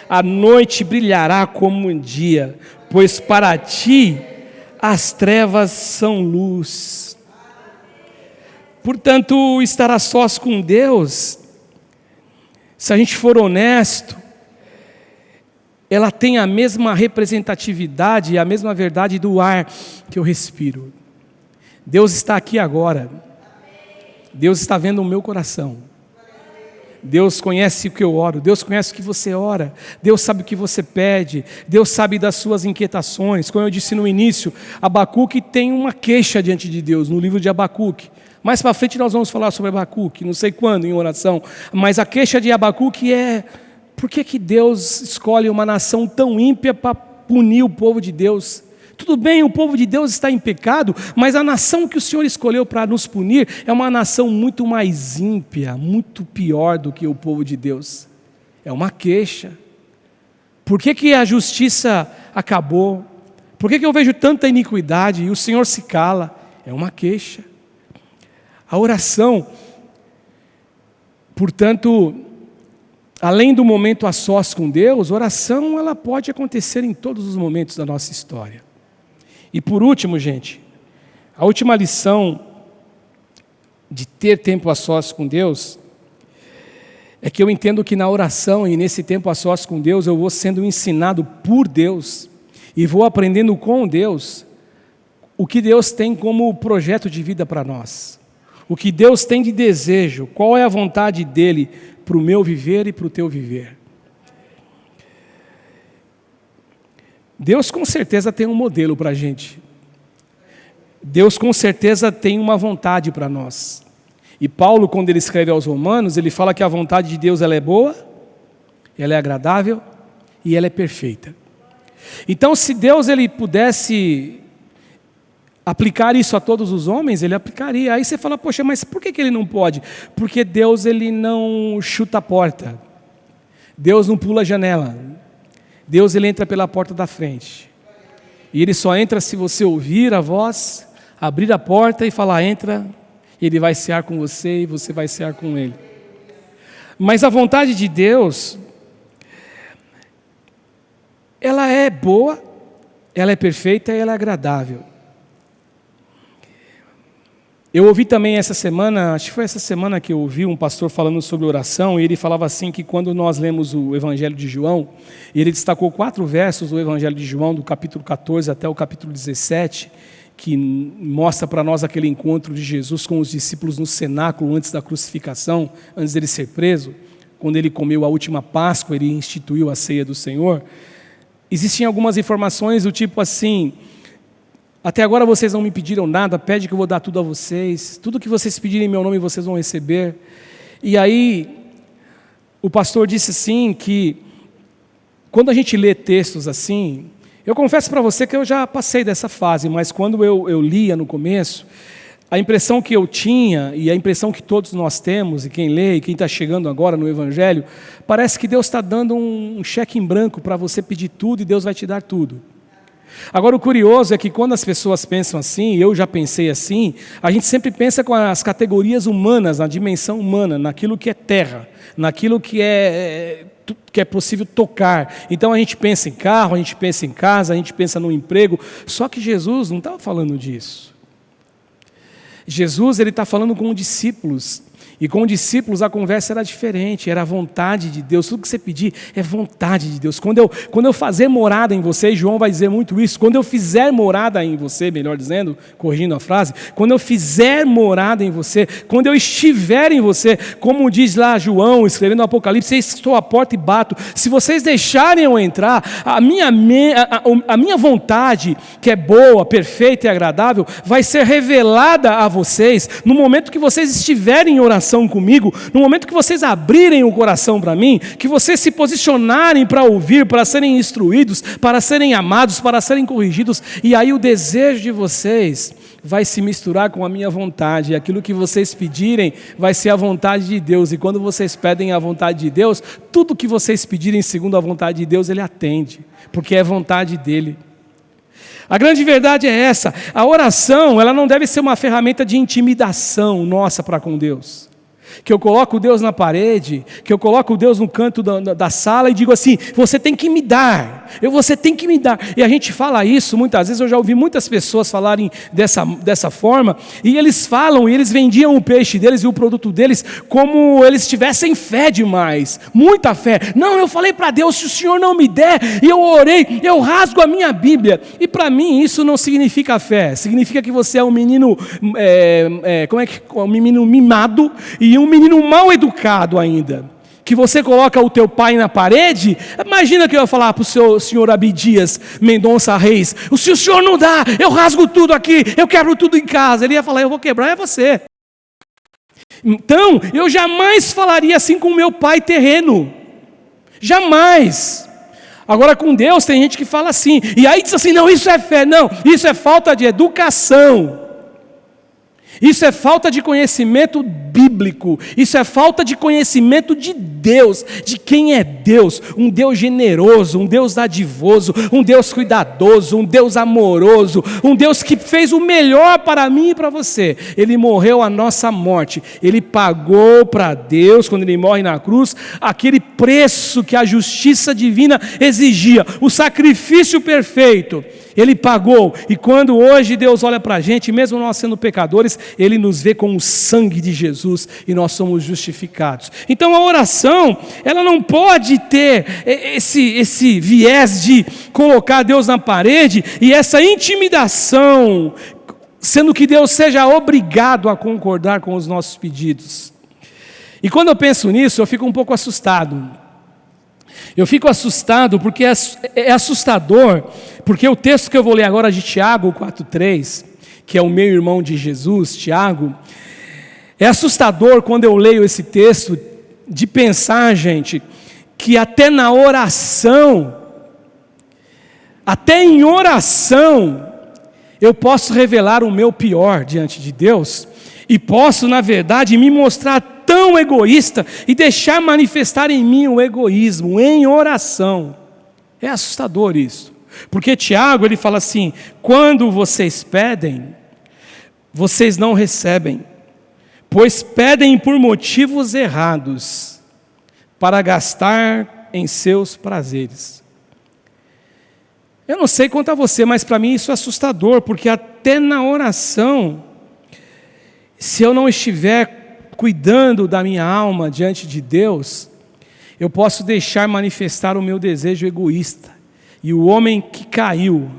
A noite brilhará como um dia, pois para ti as trevas são luz. Portanto, estar a sós com Deus, se a gente for honesto, ela tem a mesma representatividade e a mesma verdade do ar que eu respiro. Deus está aqui agora. Deus está vendo o meu coração. Deus conhece o que eu oro. Deus conhece o que você ora. Deus sabe o que você pede. Deus sabe das suas inquietações. Como eu disse no início, Abacuque tem uma queixa diante de Deus no livro de Abacuque. Mais para frente nós vamos falar sobre Abacuque, não sei quando em oração. Mas a queixa de Abacuque é: por que Deus escolhe uma nação tão ímpia para punir o povo de Deus? Tudo bem, o povo de Deus está em pecado, mas a nação que o Senhor escolheu para nos punir é uma nação muito mais ímpia, muito pior do que o povo de Deus. É uma queixa. Por que a justiça acabou? Por que eu vejo tanta iniquidade e o Senhor se cala? É uma queixa. A oração, portanto, além do momento a sós com Deus, oração ela pode acontecer em todos os momentos da nossa história. E por último, gente, a última lição de ter tempo a sós com Deus é que eu entendo que na oração e nesse tempo a sós com Deus eu vou sendo ensinado por Deus e vou aprendendo com Deus o que Deus tem como projeto de vida para nós, o que Deus tem de desejo, qual é a vontade dEle para o meu viver e para o teu viver. Deus com certeza tem um modelo para a gente. Deus com certeza tem uma vontade para nós. E Paulo, quando ele escreve aos Romanos, ele fala que a vontade de Deus ela é boa, ela é agradável e ela é perfeita. Então, se Deus ele pudesse aplicar isso a todos os homens, ele aplicaria. Aí você fala, poxa, mas por que ele não pode? Porque Deus ele não chuta a porta. Deus não pula a janela. Deus ele entra pela porta da frente. E ele só entra se você ouvir a voz, abrir a porta e falar, entra, e ele vai cear com você e você vai cear com ele. Mas a vontade de Deus, ela é boa, ela é perfeita e ela é agradável. Eu ouvi também essa semana, acho que foi essa semana que eu ouvi um pastor falando sobre oração, e ele falava assim que quando nós lemos o Evangelho de João, e ele destacou 4 versos do Evangelho de João, do capítulo 14 até o capítulo 17, que mostra para nós aquele encontro de Jesus com os discípulos no cenáculo antes da crucificação, antes dele ser preso, quando ele comeu a última Páscoa, ele instituiu a ceia do Senhor. Existiam algumas informações do tipo assim: até agora vocês não me pediram nada, pede que eu vou dar tudo a vocês. Tudo que vocês pedirem em meu nome, vocês vão receber. E aí, o pastor disse assim, que quando a gente lê textos assim, eu confesso para você que eu já passei dessa fase, mas quando eu lia no começo, a impressão que eu tinha, e a impressão que todos nós temos, e quem lê, e quem está chegando agora no Evangelho, parece que Deus está dando um cheque em branco para você pedir tudo e Deus vai te dar tudo. Agora o curioso é que quando as pessoas pensam assim, eu já pensei assim, a gente sempre pensa com as categorias humanas, na dimensão humana, naquilo que é terra, naquilo que é possível tocar. Então a gente pensa em carro, a gente pensa em casa, a gente pensa no emprego, só que Jesus não estava falando disso. Jesus ele está falando com discípulos, e com discípulos a conversa era diferente, era a vontade de Deus. Tudo que você pedir é vontade de Deus. Quando eu fazer morada em você, e João vai dizer muito isso, quando eu fizer morada em você, melhor dizendo, corrigindo a frase, quando eu fizer morada em você, quando eu estiver em você, como diz lá João, escrevendo no Apocalipse, estou à porta e bato, se vocês deixarem eu entrar, a minha vontade, que é boa, perfeita e agradável, vai ser revelada a vocês, no momento que vocês estiverem em oração comigo, no momento que vocês abrirem o coração para mim, que vocês se posicionarem para ouvir, para serem instruídos, para serem amados, para serem corrigidos, e aí o desejo de vocês vai se misturar com a minha vontade, e aquilo que vocês pedirem vai ser a vontade de Deus, e quando vocês pedem a vontade de Deus, tudo que vocês pedirem segundo a vontade de Deus, Ele atende, porque é vontade dEle. A grande verdade é essa, a oração, ela não deve ser uma ferramenta de intimidação nossa para com Deus. Que eu coloco Deus na parede, que eu coloco Deus no canto da sala e digo assim, você tem que me dar, você tem que me dar. E a gente fala isso muitas vezes, eu já ouvi muitas pessoas falarem dessa forma, e eles falam, e eles vendiam o peixe deles e o produto deles, como eles tivessem fé demais, muita fé. Não, eu falei para Deus, se o Senhor não me der, e eu orei, eu rasgo a minha Bíblia. E para mim isso não significa fé, significa que você é um menino, um menino mimado, e um menino mal educado ainda, que você coloca o teu pai na parede. Imagina que eu ia falar para o senhor Abdias Mendonça Reis, se o senhor não dá, eu rasgo tudo aqui, eu quebro tudo em casa. Ele ia falar, eu vou quebrar é você. Então, eu jamais falaria assim com o meu pai terreno, jamais. Agora com Deus tem gente que fala assim, e aí diz assim, não, isso é fé, não, isso é falta de educação. Isso é falta de conhecimento bíblico, isso é falta de conhecimento de Deus, de quem é Deus, um Deus generoso, um Deus dadivoso, um Deus cuidadoso, um Deus amoroso, um Deus que fez o melhor para mim e para você. Ele morreu a nossa morte, Ele pagou para Deus, quando Ele morre na cruz, aquele preço que a justiça divina exigia, o sacrifício perfeito. Ele pagou, e quando hoje Deus olha para a gente, mesmo nós sendo pecadores, Ele nos vê com o sangue de Jesus, e nós somos justificados. Então a oração, ela não pode ter esse viés de colocar Deus na parede, e essa intimidação, sendo que Deus seja obrigado a concordar com os nossos pedidos. E quando eu penso nisso, eu fico um pouco assustado. Eu fico assustado porque é assustador, porque o texto que eu vou ler agora de Tiago 4,3, que é o meu irmão de Jesus, Tiago, é assustador quando eu leio esse texto, de pensar, gente, que até na oração, até em oração, eu posso revelar o meu pior diante de Deus, e posso, na verdade, me mostrar tão egoísta e deixar manifestar em mim o egoísmo em oração. É assustador isso, porque Tiago ele fala assim, quando vocês pedem, vocês não recebem, pois pedem por motivos errados, para gastar em seus prazeres. Eu não sei quanto a você, mas para mim isso é assustador, porque até na oração, se eu não estiver cuidando da minha alma diante de Deus, eu posso deixar manifestar o meu desejo egoísta. E o homem que caiu,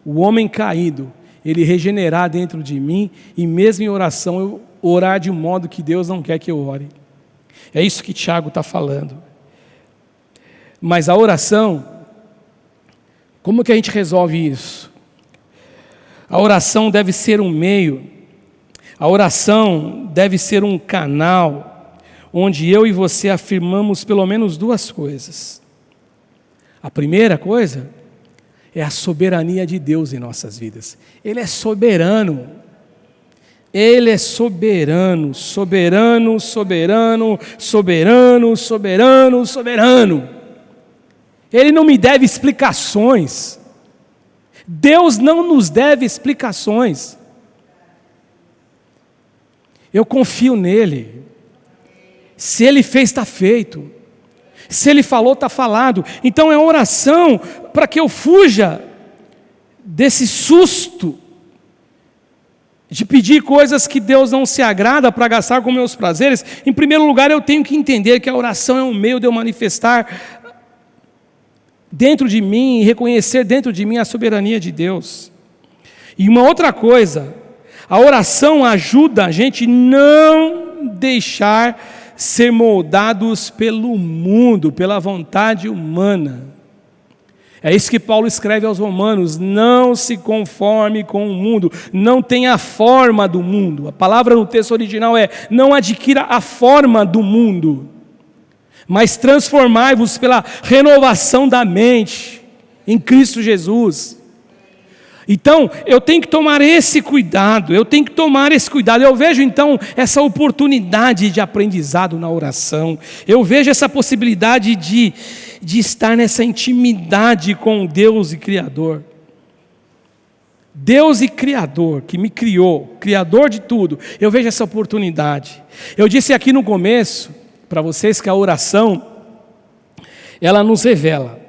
o homem caído, ele regenerar dentro de mim, e mesmo em oração eu orar de um modo que Deus não quer que eu ore. É isso que Tiago está falando. Mas a oração, como que a gente resolve isso? A oração deve ser um meio, a oração deve ser um canal onde eu e você afirmamos pelo menos duas coisas. A primeira coisa é a soberania de Deus em nossas vidas. Ele é soberano. Ele é soberano, soberano, soberano, soberano, soberano, soberano. Ele não me deve explicações. Deus não nos deve explicações. Eu confio nele. Se ele fez, está feito. Se ele falou, está falado. Então é oração para que eu fuja desse susto de pedir coisas que Deus não se agrada para gastar com meus prazeres, em primeiro lugar eu tenho que entender que a oração é um meio de eu manifestar dentro de mim e reconhecer dentro de mim a soberania de Deus. E uma outra coisa, a oração ajuda a gente não deixar ser moldados pelo mundo, pela vontade humana. É isso que Paulo escreve aos Romanos: não se conforme com o mundo, não tenha a forma do mundo. A palavra no texto original é: não adquira a forma do mundo, mas transformai-vos pela renovação da mente em Cristo Jesus. Então, eu tenho que tomar esse cuidado, eu vejo então essa oportunidade de aprendizado na oração, eu vejo essa possibilidade de estar nessa intimidade com Deus e Criador. Deus e Criador, que me criou, Criador de tudo, eu vejo essa oportunidade. Eu disse aqui no começo, para vocês, que a oração, ela nos revela.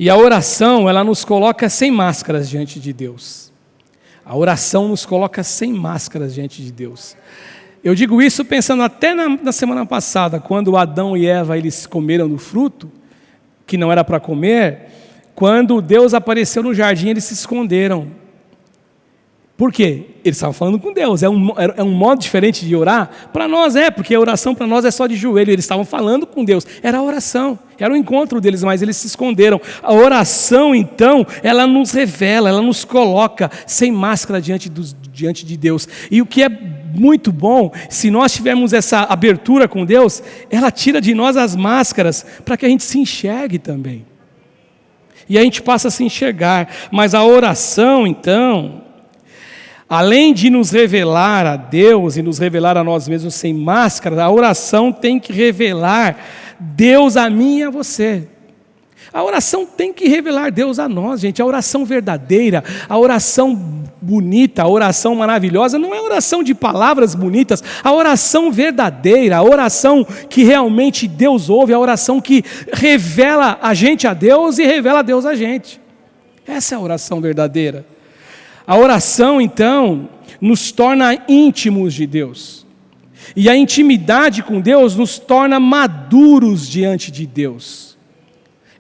E a oração, ela nos coloca sem máscaras diante de Deus. A oração nos coloca sem máscaras diante de Deus. Eu digo isso pensando até na semana passada, quando Adão e Eva eles comeram do fruto, que não era para comer, quando Deus apareceu no jardim, eles se esconderam. Por quê? Eles estavam falando com Deus, é um modo diferente de orar? Para nós porque a oração para nós é só de joelho, eles estavam falando com Deus, era a oração, era o encontro deles, mas eles se esconderam. A oração então, ela nos revela, ela nos coloca sem máscara diante de Deus, e o que é muito bom, se nós tivermos essa abertura com Deus, ela tira de nós as máscaras, para que a gente se enxergue também, e a gente passa a se enxergar. Mas a oração então, além de nos revelar a Deus e nos revelar a nós mesmos sem máscara, a oração tem que revelar Deus a mim e a você. A oração tem que revelar Deus a nós, gente. A oração verdadeira, a oração bonita, a oração maravilhosa, não é oração de palavras bonitas, a oração verdadeira, a oração que realmente Deus ouve, a oração que revela a gente a Deus e revela a Deus a gente. Essa é a oração verdadeira. A oração, então, nos torna íntimos de Deus. E a intimidade com Deus nos torna maduros diante de Deus.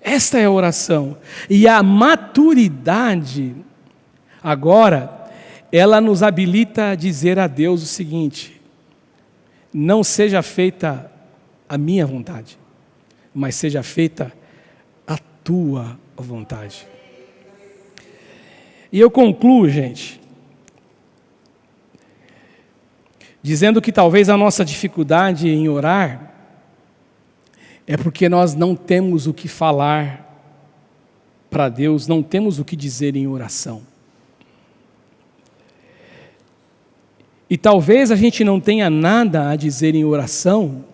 Esta é a oração. E a maturidade, agora, ela nos habilita a dizer a Deus o seguinte: não seja feita a minha vontade, mas seja feita a tua vontade. E eu concluo, gente, dizendo que talvez a nossa dificuldade em orar é porque nós não temos o que falar para Deus, não temos o que dizer em oração. E talvez a gente não tenha nada a dizer em oração,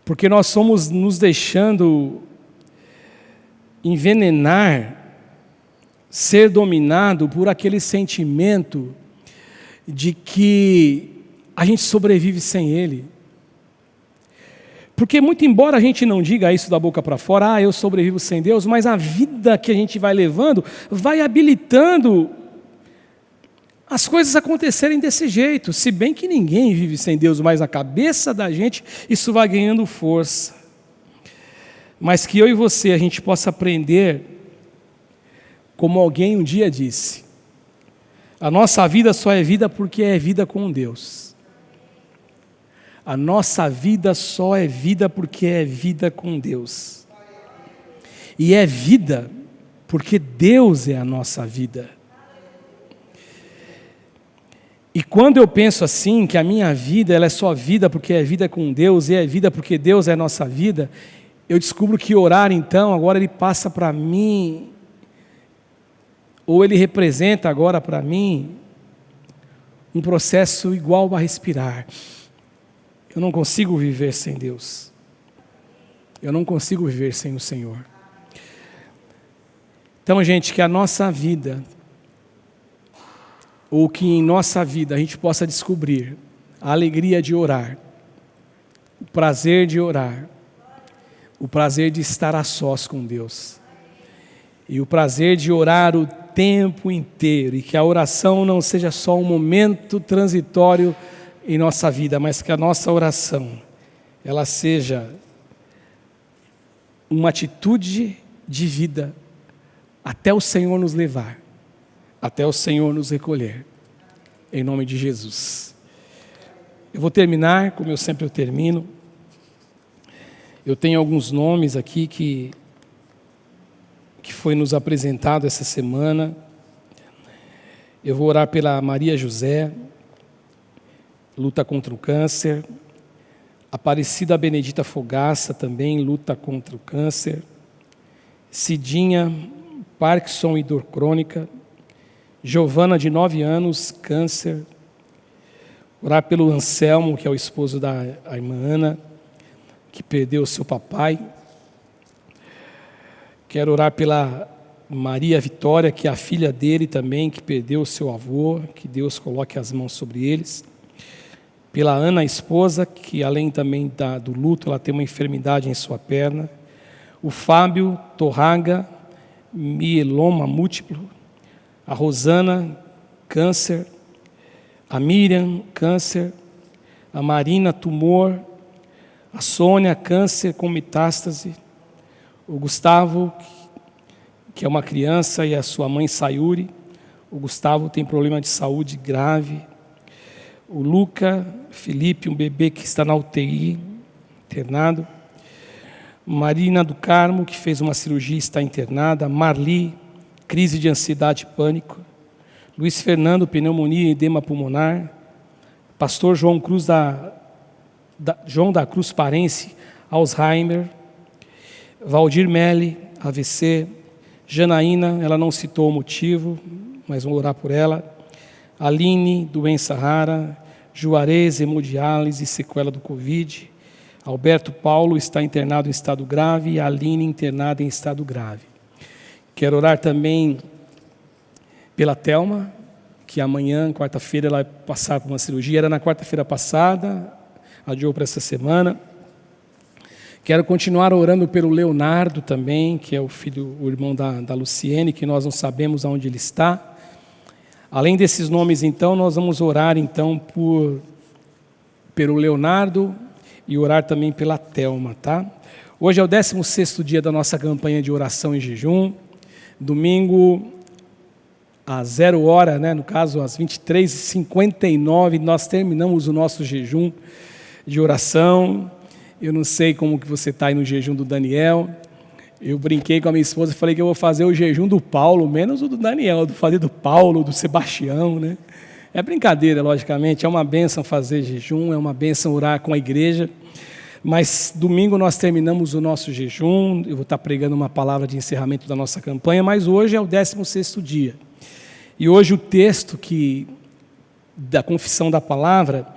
porque nós somos nos deixando envenenar, ser dominado por aquele sentimento de que a gente sobrevive sem Ele. Porque muito embora a gente não diga isso da boca para fora, eu sobrevivo sem Deus, mas a vida que a gente vai levando, vai habilitando as coisas acontecerem desse jeito. Se bem que ninguém vive sem Deus, mas na cabeça da gente isso vai ganhando força. Mas que eu e você, a gente possa aprender, como alguém um dia disse, a nossa vida só é vida porque é vida com Deus. A nossa vida só é vida porque é vida com Deus. E é vida porque Deus é a nossa vida. E quando eu penso assim, que a minha vida ela é só vida porque é vida com Deus, e é vida porque Deus é a nossa vida, eu descubro que orar então, agora ele passa para mim, ou ele representa agora para mim um processo igual a respirar. Eu não consigo viver sem Deus. Eu não consigo viver sem o Senhor. Então, gente, que a nossa vida, ou que em nossa vida a gente possa descobrir a alegria de orar, o prazer de orar, o prazer de estar a sós com Deus, e o prazer de orar o tempo inteiro, e que a oração não seja só um momento transitório em nossa vida, mas que a nossa oração, ela seja uma atitude de vida até o Senhor nos levar, até o Senhor nos recolher, em nome de Jesus. Eu vou terminar, como eu sempre termino. Eu tenho alguns nomes aqui que foi nos apresentado essa semana. Eu vou orar pela Maria José, luta contra o câncer. Aparecida Benedita Fogaça também luta contra o câncer. Cidinha, Parkinson e dor crônica. Giovana, de 9 anos, câncer. Orar pelo Anselmo, que é o esposo da irmã Ana, que perdeu seu papai. Quero orar pela Maria Vitória, que é a filha dele também, que perdeu o seu avô, que Deus coloque as mãos sobre eles. Pela Ana, a esposa, que além também do luto, ela tem uma enfermidade em sua perna. O Fábio Torraga, mieloma múltiplo. A Rosana, câncer. A Miriam, câncer. A Marina, tumor. A Sônia, câncer com metástase. O Gustavo, que é uma criança, e a sua mãe, Sayuri. O Gustavo tem problema de saúde grave. O Luca, Felipe, um bebê que está na UTI, internado. Marina do Carmo, que fez uma cirurgia e está internada. Marli, crise de ansiedade e pânico. Luiz Fernando, pneumonia e edema pulmonar. Pastor João da Cruz Parense, Alzheimer. Valdir Melli, AVC. Janaína, ela não citou o motivo, mas vamos orar por ela. Aline, doença rara. Juarez, hemodiálise e sequela do Covid. Alberto Paulo está internado em estado grave e a Aline internada em estado grave. Quero orar também pela Thelma, que amanhã, quarta-feira, ela vai passar por uma cirurgia. Era na quarta-feira passada, adiou para essa semana. Quero continuar orando pelo Leonardo também, que é o irmão da Luciene, que nós não sabemos aonde ele está. Além desses nomes, então, nós vamos orar então pelo Leonardo e orar também pela Thelma, tá? Hoje é o 16º dia da nossa campanha de oração e jejum. Domingo, às 0 hora, né? No caso, às 23h59, nós terminamos o nosso jejum de oração. Eu não sei como que você está aí no jejum do Daniel. Eu brinquei com a minha esposa e falei que eu vou fazer o jejum do Paulo, menos o do Daniel, fazer do Paulo, do Sebastião, né? É brincadeira, logicamente, é uma bênção fazer jejum, é uma bênção orar com a igreja, mas domingo nós terminamos o nosso jejum, eu vou estar pregando uma palavra de encerramento da nossa campanha, mas hoje é o 16º dia. E hoje o texto da confissão da palavra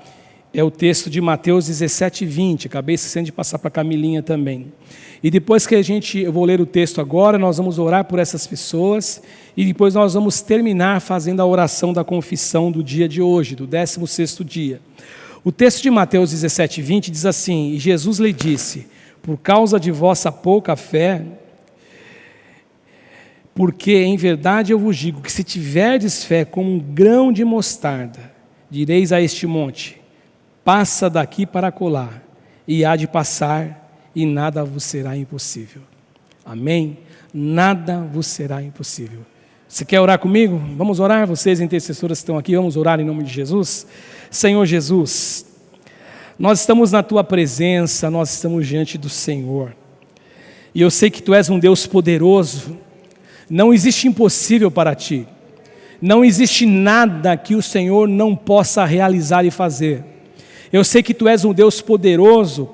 é o texto de Mateus 17:20, acabei esquecendo de passar para a Camilinha também. E depois que eu vou ler o texto agora, nós vamos orar por essas pessoas, e depois nós vamos terminar fazendo a oração da confissão do dia de hoje, do 16º dia. O texto de Mateus 17:20 diz assim: E Jesus lhe disse, por causa de vossa pouca fé, porque em verdade eu vos digo que se tiverdes fé como um grão de mostarda, direis a este monte, passa daqui para acolá, e há de passar, e nada vos será impossível. Amém? Nada vos será impossível. Você quer orar comigo? Vamos orar, vocês intercessoras que estão aqui, vamos orar em nome de Jesus? Senhor Jesus, nós estamos na Tua presença, nós estamos diante do Senhor, e eu sei que Tu és um Deus poderoso, não existe impossível para Ti, não existe nada que o Senhor não possa realizar e fazer. Eu sei que Tu és um Deus poderoso,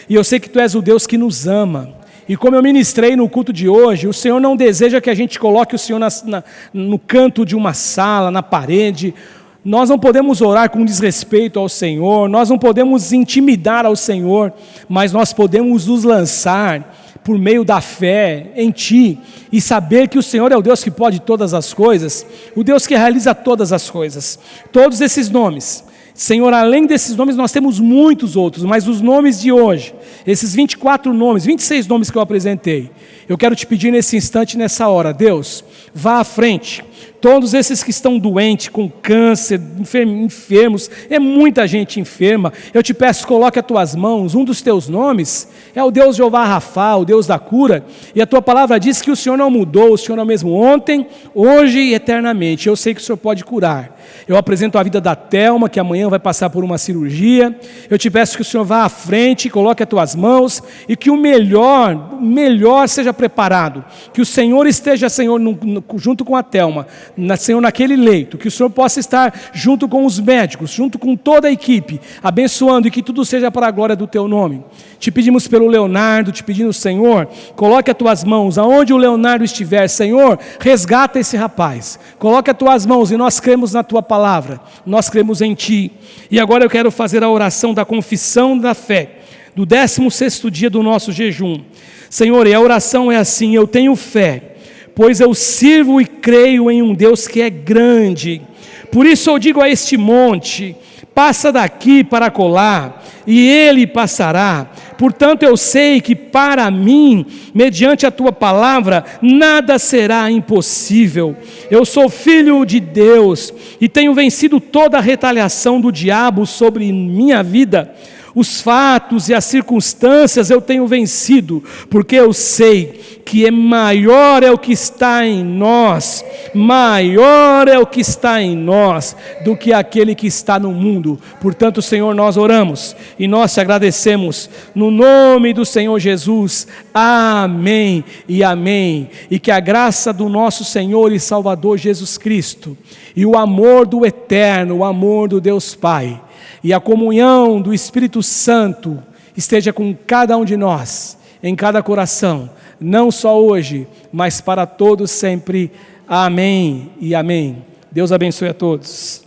e eu sei que Tu és o Deus que nos ama. E como eu ministrei no culto de hoje, o Senhor não deseja que a gente coloque o Senhor no canto de uma sala, na parede. Nós não podemos orar com desrespeito ao Senhor, nós não podemos intimidar ao Senhor, mas nós podemos nos lançar por meio da fé em Ti, e saber que o Senhor é o Deus que pode todas as coisas, o Deus que realiza todas as coisas. Todos esses nomes Senhor, além desses nomes, nós temos muitos outros, mas os nomes de hoje, esses 24 nomes, 26 nomes que eu apresentei, eu quero te pedir nesse instante, nessa hora, Deus, vá à frente. Todos esses que estão doentes, com câncer, enfermos, é muita gente enferma, eu te peço, coloque as tuas mãos, um dos teus nomes é o Deus Jeová Rafa, o Deus da cura, e a tua palavra diz que o Senhor não mudou, o Senhor é o mesmo ontem, hoje e eternamente. Eu sei que o Senhor pode curar. Eu apresento a vida da Thelma, que amanhã vai passar por uma cirurgia. Eu te peço que o Senhor vá à frente, coloque as tuas mãos, e que o melhor seja preparado, que o Senhor esteja, Senhor, junto com a Thelma, Senhor, naquele leito, que o Senhor possa estar junto com os médicos, junto com toda a equipe, abençoando, e que tudo seja para a glória do teu nome. Te pedimos pelo Leonardo, te pedimos, Senhor, coloque as tuas mãos, aonde o Leonardo estiver, Senhor, resgata esse rapaz, coloque as tuas mãos, e nós cremos na tua palavra, nós cremos em ti. E agora eu quero fazer a oração da confissão da fé, do 16º dia do nosso jejum. Senhor, e a oração é assim: eu tenho fé, pois eu sirvo e creio em um Deus que é grande. Por isso eu digo a este monte: passa daqui para acolá, e ele passará. Portanto eu sei que para mim, mediante a tua palavra, nada será impossível. Eu sou filho de Deus, e tenho vencido toda a retaliação do diabo sobre minha vida. Os fatos e as circunstâncias eu tenho vencido, porque eu sei que maior é o que está em nós, maior é o que está em nós, do que aquele que está no mundo. Portanto, Senhor, nós oramos, e nós te agradecemos, no nome do Senhor Jesus, amém e amém. E que a graça do nosso Senhor e Salvador Jesus Cristo, e o amor do Eterno, o amor do Deus Pai, e a comunhão do Espírito Santo esteja com cada um de nós, em cada coração, não só hoje, mas para todos sempre. Amém e amém. Deus abençoe a todos.